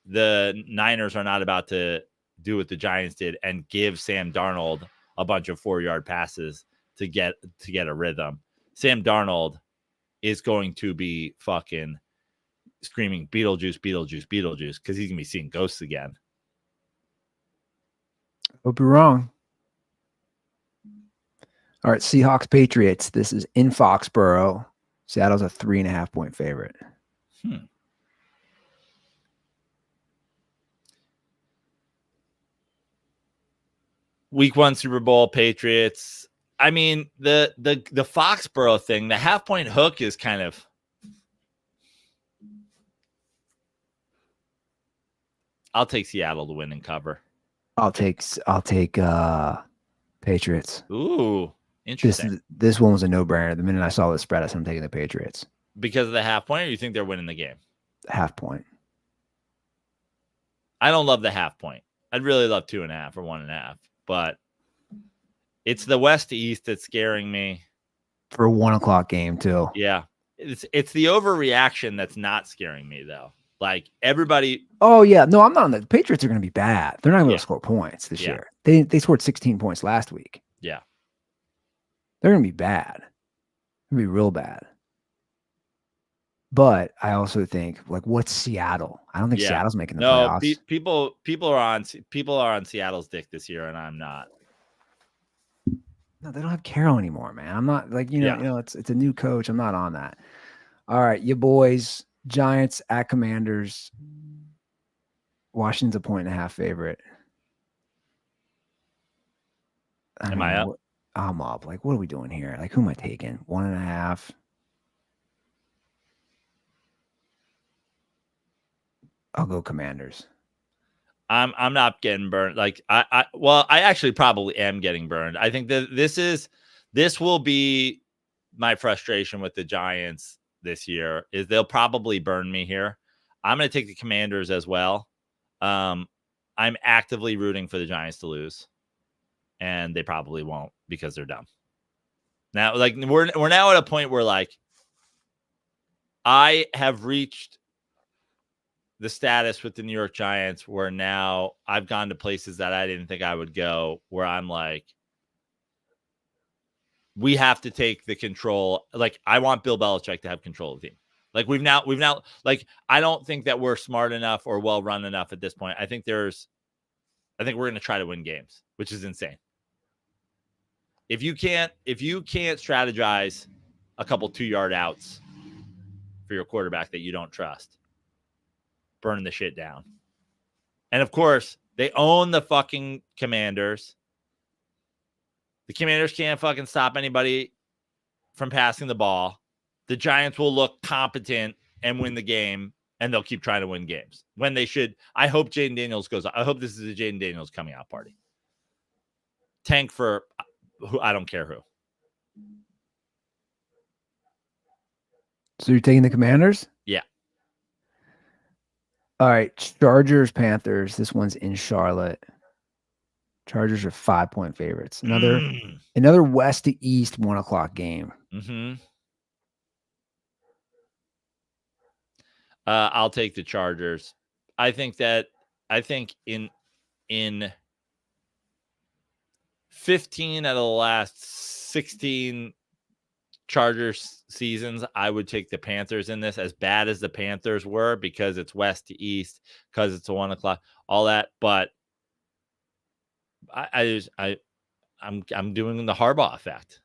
the Niners are not about to do what the Giants did and give Sam Darnold a bunch of 4-yard passes to get a rhythm. Sam Darnold is going to be fucking screaming Beetlejuice, Beetlejuice, Beetlejuice, because he's going to be seeing ghosts again. Hope you're wrong. All right, Seahawks, Patriots. This is in Foxborough. Seattle's a 3.5-point favorite. Week 1 Super Bowl, Patriots. I mean, the Foxborough thing, the half-point hook is kind of. I'll take Seattle to win and cover. I'll take Patriots. Ooh, Interesting. This one was a no-brainer. The minute I saw the spread, I said I'm taking the Patriots. Because of the half point, or you think they're winning the game? Half point. I don't love the half point. I'd really love 2.5 or 1.5, but it's the West to East that's scaring me. For a 1:00 game too. Yeah. It's the overreaction that's not scaring me though. Like everybody. Oh yeah. No, I'm not. The Patriots are going to be bad. They're not going to score points this year. They scored 16 points last week. Yeah. They're going to be bad. They're going to be real bad. But I also think, like, what's Seattle? I don't think Seattle's making the playoffs. People are on Seattle's dick this year, and I'm not. No, they don't have Carroll anymore, man. I'm not like, you know, it's a new coach. I'm not on that. All right, you boys, Giants at Commanders. Washington's a 1.5 favorite. Am I up? I'm up. Like, what are we doing here? Like, who am I taking? 1.5. I'll go Commanders. I'm not getting burned. Like I actually probably am getting burned. I think that this will be my frustration with the Giants this year is they'll probably burn me here. I'm going to take the Commanders as well. I'm actively rooting for the Giants to lose, and they probably won't because they're dumb. Now, like we're now at a point where like I have reached the status with the New York Giants where now I've gone to places that I didn't think I would go, where I'm like, we have to take the control. Like, I want Bill Belichick to have control of the team. Like we've now like, I don't think that we're smart enough or well run enough at this point. I think we're going to try to win games, which is insane. If you can't strategize a couple 2-yard outs for your quarterback that you don't trust, burn the shit down. And of course, they own the fucking Commanders. The Commanders can't fucking stop anybody from passing the ball. The Giants will look competent and win the game, and they'll keep trying to win games when they should. I hope Jaden Daniels goes. I hope this is a Jaden Daniels coming out party. Tank for who, I don't care who. So you're taking the Commanders? Yeah. All right, Chargers, Panthers. This one's in Charlotte. Chargers are 5-point favorites. Another west to east 1:00 game. Mm-hmm. I'll take the Chargers. I think in 15 out of the last 16 Chargers seasons, I would take the Panthers in this, as bad as the Panthers were, because it's west to east, because it's a 1:00, all that. But I'm doing the Harbaugh effect.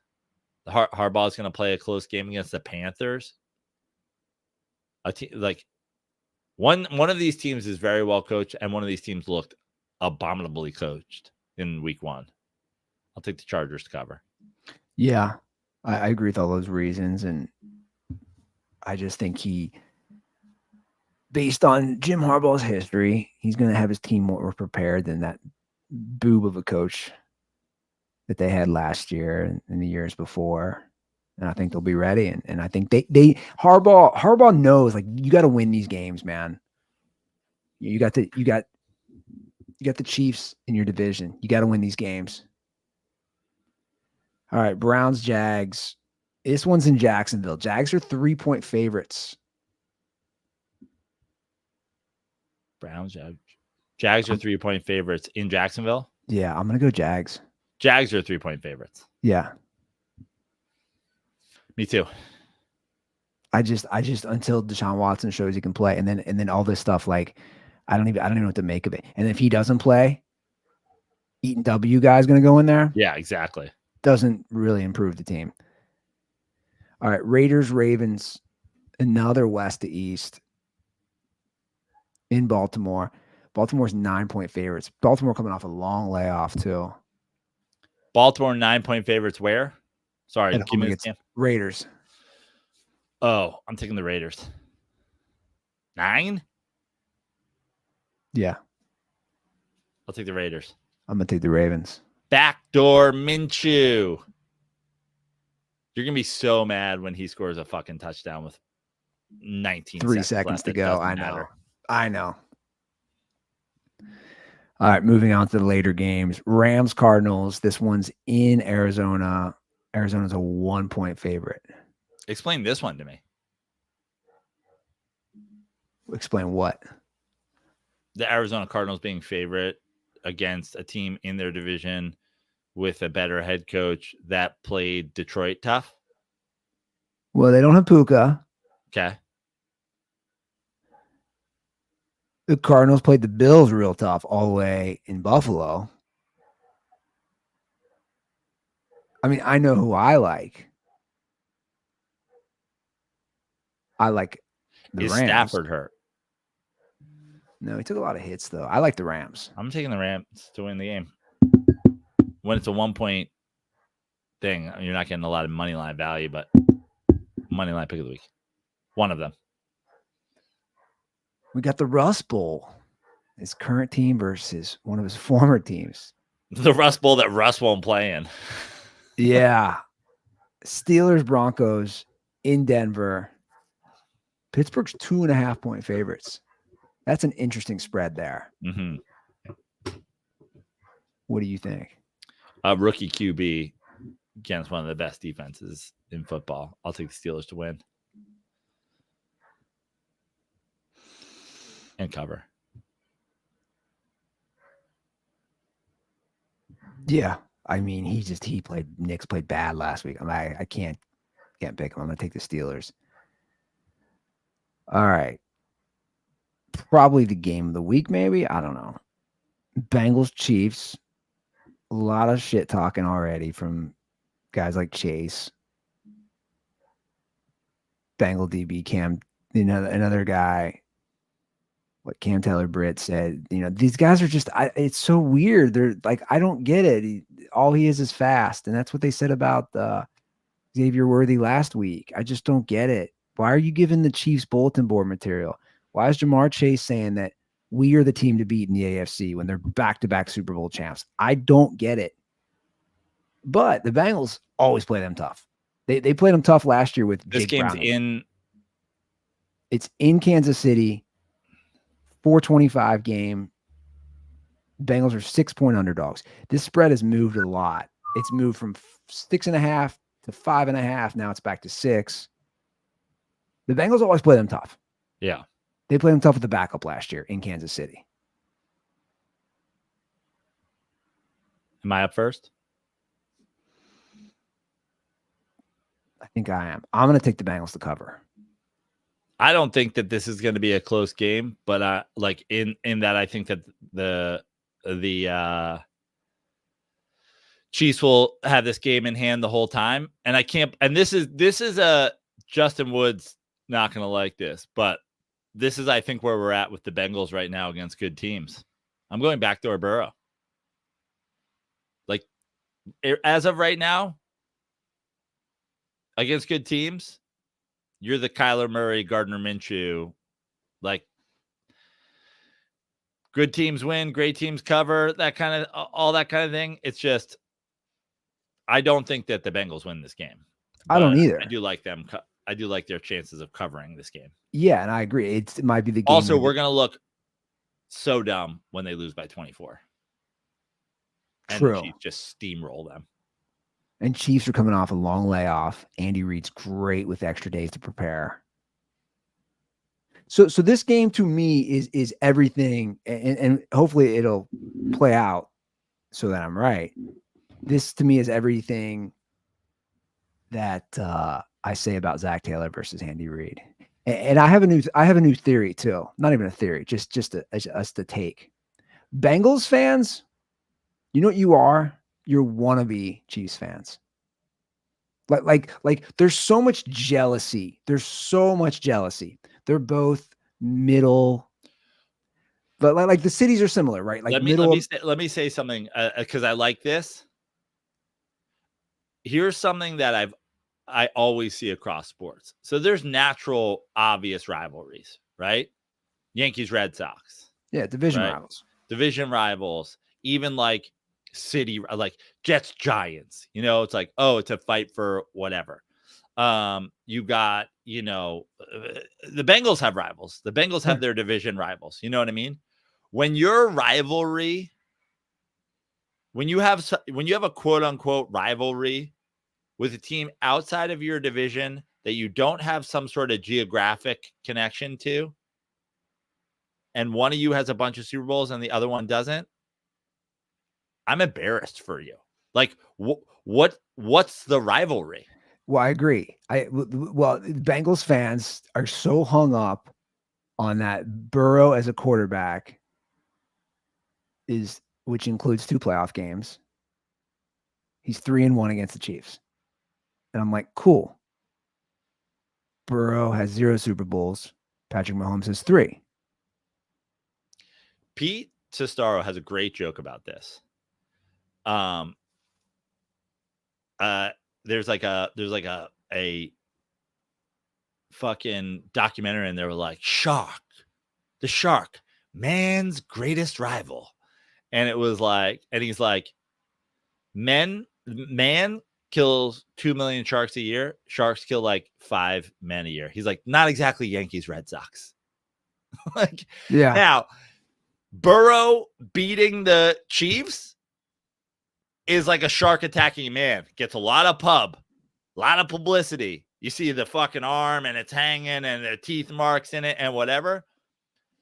The Harbaugh is going to play a close game against the Panthers. Like one of these teams is very well coached, and one of these teams looked abominably coached in week 1. I'll take the Chargers to cover. Yeah, I agree with all those reasons, and I just think based on Jim Harbaugh's history, he's going to have his team more prepared than that boob of a coach that they had last year and the years before. And I think they'll be ready. And I think Harbaugh knows, like, you got to win these games, man. You got the Chiefs in your division. You got to win these games. All right, Browns, Jags. This one's in Jacksonville. Jags are 3-point favorites. Browns, Jags are 3-point favorites in Jacksonville. Yeah, I'm gonna go Jags. Jags are 3-point favorites. Yeah, me too. I just until Deshaun Watson shows he can play, and then all this stuff, like I don't even know what to make of it. And if he doesn't play, Eaton W guy's gonna go in there. Yeah, exactly. Doesn't really improve the team. All right, Raiders, Ravens, another west to east in Baltimore. Baltimore's 9-point favorites. Baltimore coming off a long layoff too. Baltimore 9-point favorites where? Sorry, give me the Raiders. Oh, I'm taking the Raiders. 9? Yeah. I'll take the Raiders. I'm gonna take the Ravens. Backdoor Minshew. You're gonna be so mad when he scores a fucking touchdown with 3 seconds to go. I know. All right, moving on to the later games. Rams Cardinals. This one's in Arizona. Arizona's a 1-point favorite. Explain this one to me. Explain what? The Arizona Cardinals being favorite against a team in their division with a better head coach that played Detroit tough. Well, they don't have Puka. Okay. The Cardinals played the Bills real tough all the way in Buffalo. I mean, I know who I like. I like the Rams. Is Stafford hurt? No, he took a lot of hits, though. I like the Rams. I'm taking the Rams to win the game. When it's a 1-point thing, you're not getting a lot of money line value, but money line pick of the week. One of them. We got the Rust Bowl. His current team versus one of his former teams. The Rust Bowl that Russ won't play in. Yeah. Steelers, Broncos in Denver. Pittsburgh's 2.5-point favorites. That's an interesting spread there. Mm-hmm. What do you think? A rookie QB against one of the best defenses in football. I'll take the Steelers to win. And cover. Yeah. I mean, Knicks played bad last week. I can't pick him. I'm going to take the Steelers. All right. Probably the game of the week, maybe. I don't know. Bengals, Chiefs. A lot of shit talking already from guys like Chase. Bengal DB Cam, another guy. What Cam Taylor-Britt said, these guys are just, it's so weird. They're like, I don't get it. All he is fast. And that's what they said about Xavier Worthy last week. I just don't get it. Why are you giving the Chiefs bulletin board material? Why is Jamar Chase saying that we are the team to beat in the AFC when they're back-to-back Super Bowl champs? I don't get it. But the Bengals always play them tough. They played them tough last year with this Jake game's Browning. It's in Kansas City. 425 game. Bengals are 6-point underdogs. This spread has moved a lot. It's moved from 6.5 to 5.5. Now it's back to 6. The Bengals always play them tough. Yeah. They played them tough with the backup last year in Kansas City. Am I up first? I think I am. I'm going to take the Bengals to cover. I don't think that this is going to be a close game, but like in that I think that the Chiefs will have this game in hand the whole time. And I can't, and this is a Justin Woods not going to like this, but this is, I think, where we're at with the Bengals right now against good teams. I'm going backdoor Burrow. Like, as of right now, against good teams, you're the Kyler Murray, Gardner Minshew. Like, good teams win, great teams cover, all that kind of thing. It's just, I don't think that the Bengals win this game. I don't either. I do like them. I do like their chances of covering this game. Yeah, and I agree. It might be the game. Also, we're going to look so dumb when they lose by 24. True. And the Chiefs just steamroll them. And Chiefs are coming off a long layoff. Andy Reid's great with extra days to prepare. So this game to me is everything, and hopefully it'll play out so that I'm right. This to me is everything that I say about Zach Taylor versus Andy Reid. And I have a new theory too. Not even a theory, just us to take. Bengals fans, you know what you are? You're wannabe Chiefs fans. Like there's so much jealousy. They're both middle, but like the cities are similar, right? Like let me say something because I like this. Here's something that I always see across sports. So there's natural, obvious rivalries, right? Yankees, Red Sox. Yeah, division right? rivals. Division rivals. Even like city, like Jets, Giants. It's like, oh, it's a fight for whatever. You got, the Bengals have rivals. The Bengals have their division rivals. You know what I mean? When your rivalry, when you have a quote unquote rivalry with a team outside of your division that you don't have some sort of geographic connection to, and one of you has a bunch of Super Bowls and the other one doesn't, I'm embarrassed for you. Like, what's the rivalry? Well, I agree. Bengals fans are so hung up on that Burrow as a quarterback which includes 2 playoff games. He's 3-1 against the Chiefs. And I'm like, cool. Burrow has 0 Super Bowls. Patrick Mahomes has 3. Pete Testaro has a great joke about this. There's like a fucking documentary, and they were like, the shark, man's greatest rival. And it was like, and he's like, man kills 2 million sharks a year. Sharks kill like 5 men a year. He's like, not exactly Yankees, Red Sox. Like, yeah. Now, Burrow beating the Chiefs is like a shark attacking a man. Gets a lot of publicity. You see the fucking arm and it's hanging and the teeth marks in it and whatever.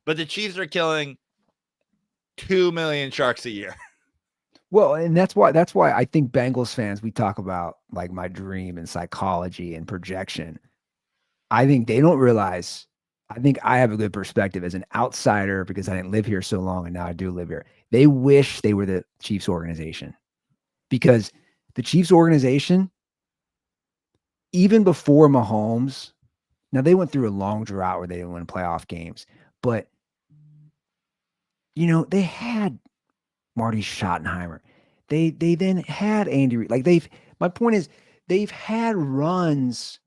But the Chiefs are killing 2 million sharks a year. Well, and that's why I think Bengals fans, we talk about like my dream and psychology and projection. I think they don't realize, I think I have a good perspective as an outsider because I didn't live here so long and now I do live here. They wish they were the Chiefs organization, because the Chiefs organization, even before Mahomes, now they went through a long drought where they didn't win playoff games, but they had Marty Schottenheimer. They then had Andy Reid. Like my point is, they've had runs.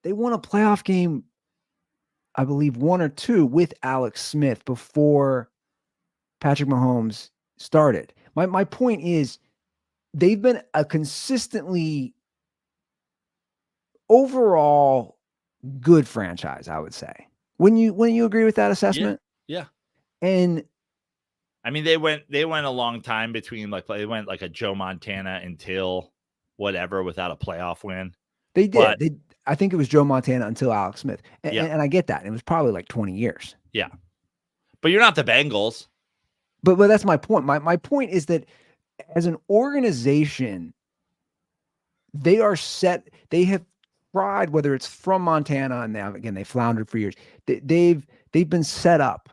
They won a playoff game, I believe 1 or 2 with Alex Smith before Patrick Mahomes started. My point is, they've been a consistently overall good franchise, I would say. When you agree with that assessment? Yeah. And I mean, they went a long time between, like, they went like a Joe Montana until whatever without a playoff win. They did. I think it was Joe Montana until Alex Smith. And I get that. It was probably like 20 years. Yeah. But you're not the Bengals. But that's my point. My point is that as an organization, they are set. They have tried, whether it's from Montana, and they floundered for years. They've been set up.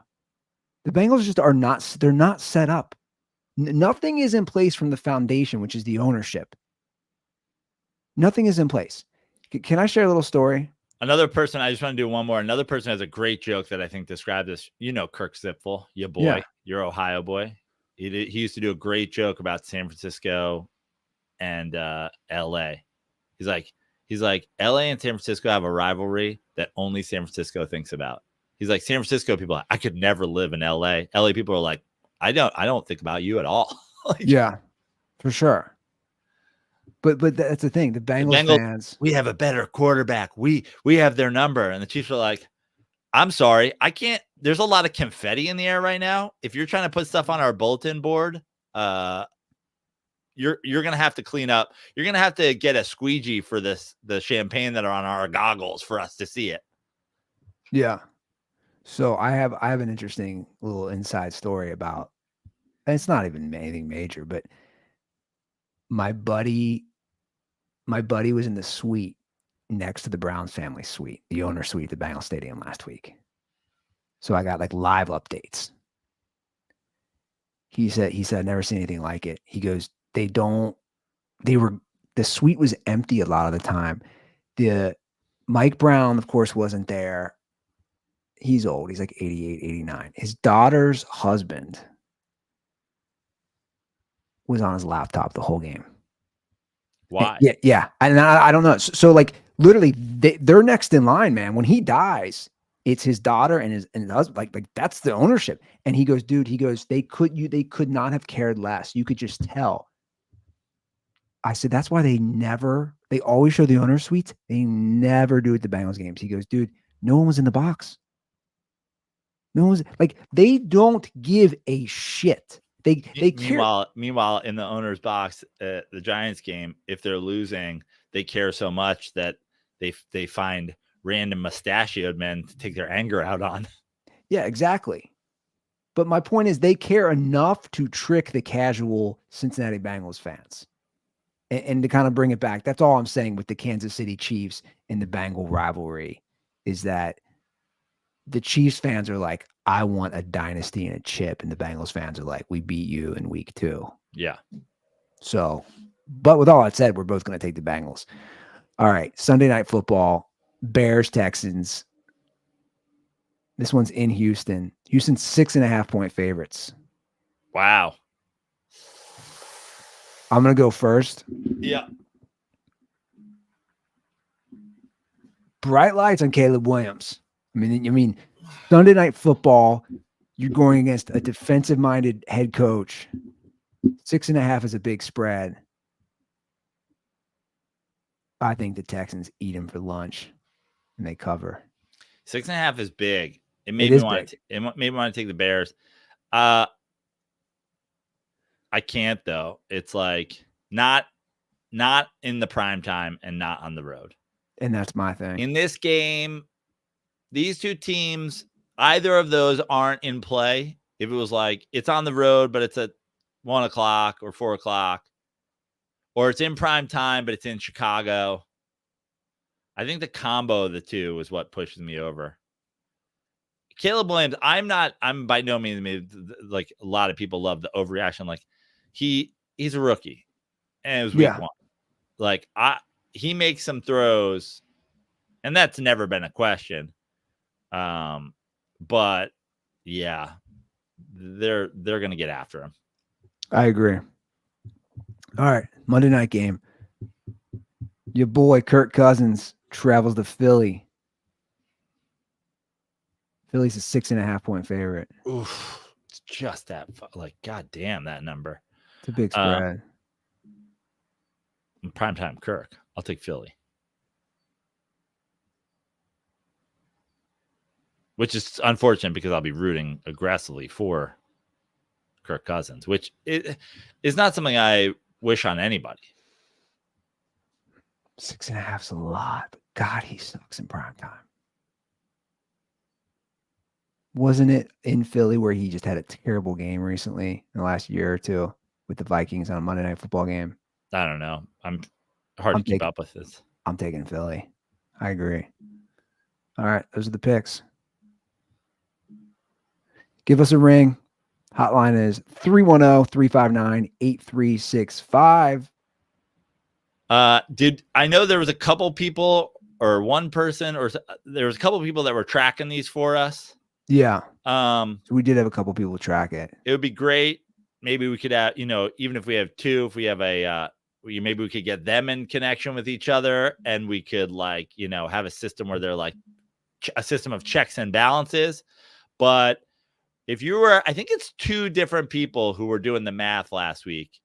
The Bengals just are not. They're not set up. Nothing is in place from the foundation, which is the ownership. Nothing is in place. Can I share a little story? Another person, I just want to do one more. Another person has a great joke that I think described this. Kirk Zipfel, your boy, your Ohio boy. He used to do a great joke about San Francisco and LA. He's like, LA and San Francisco have a rivalry that only San Francisco thinks about. He's like, San Francisco people are like, I could never live in LA. LA people are like, I don't think about you at all. Yeah, for sure. But that's the thing. The Bengals fans, we have a better quarterback. We have their number. And the Chiefs are like, I'm sorry, I can't. There's a lot of confetti in the air right now. If you're trying to put stuff on our bulletin board, you're gonna have to clean up. You're gonna have to get a squeegee for the champagne that are on our goggles for us to see it. Yeah. So I have an interesting little inside story about, and it's not even anything major, but my buddy was in the suite next to the Browns family suite, the owner suite at the Bengals Stadium last week. So I got like live updates. He said, I've never seen anything like it. He goes, the suite was empty a lot of the time. The Mike Brown, of course, wasn't there. He's old. He's like 88, 89. His daughter's husband was on his laptop the whole game. Why? Yeah. And I don't know. So like literally they're next in line, man. When he dies, it's his daughter and his husband. Like that's the ownership. And he goes, dude, they could not have cared less. You could just tell. I said, that's why they always show the owner suites. They never do it at the Bengals games. He goes, dude, no one was in the box. No one's like, they don't give a shit. They care. Meanwhile, in the owner's box at the Giants game, if they're losing, they care so much that they find random mustachioed men to take their anger out on. Yeah, exactly. But my point is, they care enough to trick the casual Cincinnati Bengals fans. And to kind of bring it back, that's all I'm saying with the Kansas City Chiefs and the Bengal rivalry is that the Chiefs fans are like, I want a dynasty and a chip. And the Bengals fans are like, we beat you in week 2. Yeah. So, but with all that said, we're both going to take the Bengals. All right. Sunday Night Football, Bears, Texans. This one's in Houston. Houston's 6.5-point favorites. Wow. I'm going to go first. Yeah. Bright lights on Caleb Williams. I mean, Sunday Night Football, you're going against a defensive-minded head coach. 6.5 is a big spread. I think the Texans eat him for lunch, and they cover. 6.5 is big. It made me want to take the Bears. I can't though. It's like not in the prime time and not on the road. And that's my thing. In this game, these two teams, either of those aren't in play. If it was like it's on the road, but it's at 1 o'clock or 4 o'clock, or it's in prime time, but it's in Chicago. I think the combo of the two is what pushes me over. Caleb Williams, I'm by no means like a lot of people love the overreaction. Like he's a rookie and it was week 1. Like he makes some throws and that's never been a question. But yeah, they're going to get after him. I agree. All right. Monday night game. Your boy Kirk Cousins travels to Philly. Philly's a 6.5-point favorite. Oof. It's just that, like, God damn that number. It's a big spread. Primetime Kirk. I'll take Philly. Which is unfortunate because I'll be rooting aggressively for Kirk Cousins, which is not something I wish on anybody. 6.5's a lot, but God, he sucks in prime time. Wasn't it in Philly where he just had a terrible game recently in the last year or two with the Vikings on a Monday Night Football game? I don't know. I'm hard to keep up with this. I'm taking Philly. I agree. All right. Those are the picks. Give us a ring. Hotline is 310-359-8365. Did I know there was a couple people or one person or there was a couple people that were tracking these for us? Yeah. So we did have a couple people track it. It would be great. Maybe we could have, even if we have two, if we have maybe we could get them in connection with each other and we could have a system where they're like a system of checks and balances. But if you were, I think it's 2 different people who were doing the math last week.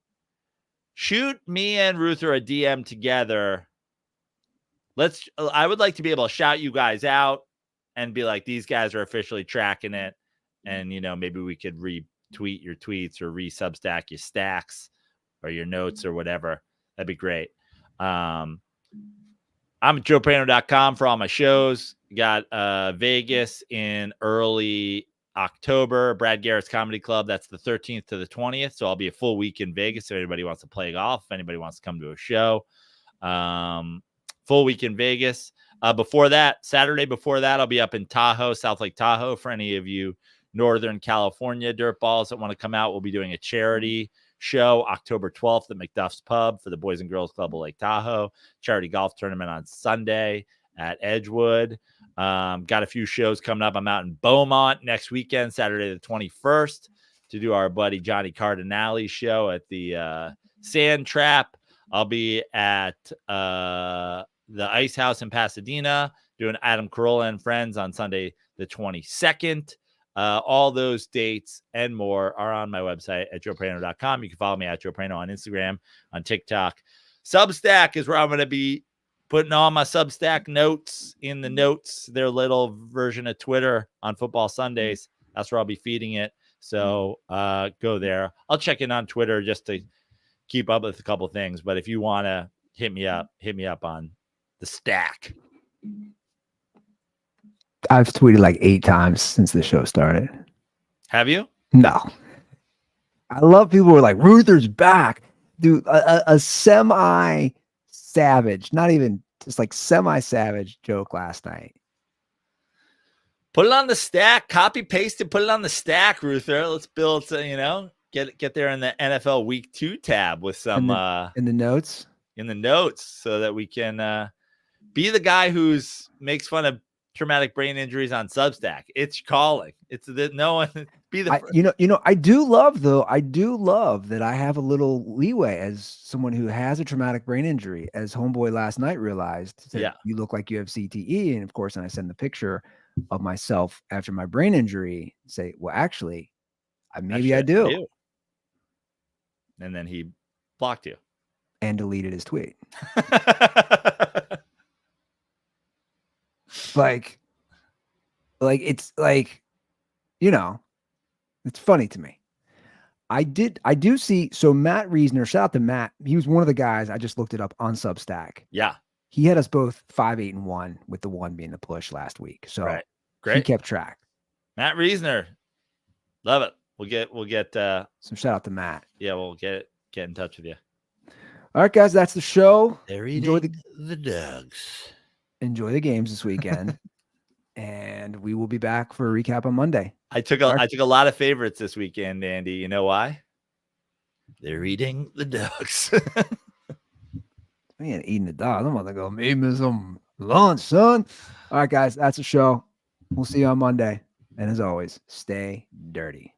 Shoot me and Ruther a DM together. I would like to be able to shout you guys out and be like, these guys are officially tracking it. And, maybe we could retweet your tweets or resubstack your stacks or your notes or whatever. That'd be great. I'm at joeprano.com for all my shows. Got Vegas in early October, Brad Garrett's Comedy Club. That's the 13th to the 20th. So I'll be a full week in Vegas. If anybody wants to play golf, if anybody wants to come to a show, full week in Vegas. Before that, Saturday before that, I'll be up in Tahoe, South Lake Tahoe. For any of you Northern California dirtballs that want to come out, we'll be doing a charity show October 12th at McDuff's Pub for the Boys and Girls Club of Lake Tahoe. Charity golf tournament on Sunday at Edgewood. Got a few shows coming up. I'm out in Beaumont next weekend, Saturday the 21st, to do our buddy Johnny Cardinale's show at the Sand Trap. I'll be at the Ice House in Pasadena doing Adam Carolla and Friends on Sunday the 22nd. All those dates and more are on my website at joeprano.com. You can follow me at Joe Prano on Instagram, on TikTok, Substack is where I'm going to be putting all my Substack notes in the notes, their little version of Twitter on Football Sundays. That's where I'll be feeding it. So go there. I'll check in on Twitter just to keep up with a couple things. But if you want to hit me up on the stack. I've tweeted like 8 times since the show started. Have you? No. I love people who are like, Ruther's back. Dude, a semi-savage, not even just like semi-savage joke last night. Put it on the stack, copy paste it, put it on the stack, Ruther. Let's build, get there in the NFL Week 2 tab with some in the notes. In the notes, so that we can be the guy who's makes fun of traumatic brain injuries on Substack. It's calling. It's that no one be the I do love that I have a little leeway as someone who has a traumatic brain injury, as homeboy last night realized. Said, you look like you have CTE. And of course, I send the picture of myself after my brain injury, say, well, actually, maybe I do. And then he blocked you and deleted his tweet. like it's like, it's funny to me. I do see. So Matt Reasoner, shout out to Matt. He was one of the guys. I just looked it up on Substack. Yeah. He had us both 5-8-1 with the 1 being the push last week. So great. He kept track. Matt Reasoner. Love it. We'll get some shout out to Matt. Yeah, we'll get in touch with you. All right, guys, that's the show. They're eating the dogs. Enjoy the games this weekend. And we will be back for a recap on Monday. I took a lot of favorites this weekend, Andy. You know why? They're eating the dogs. Man, eating the dogs. I'm about to go make me some lunch, son. All right, guys, that's the show. We'll see you on Monday. And as always, stay dirty.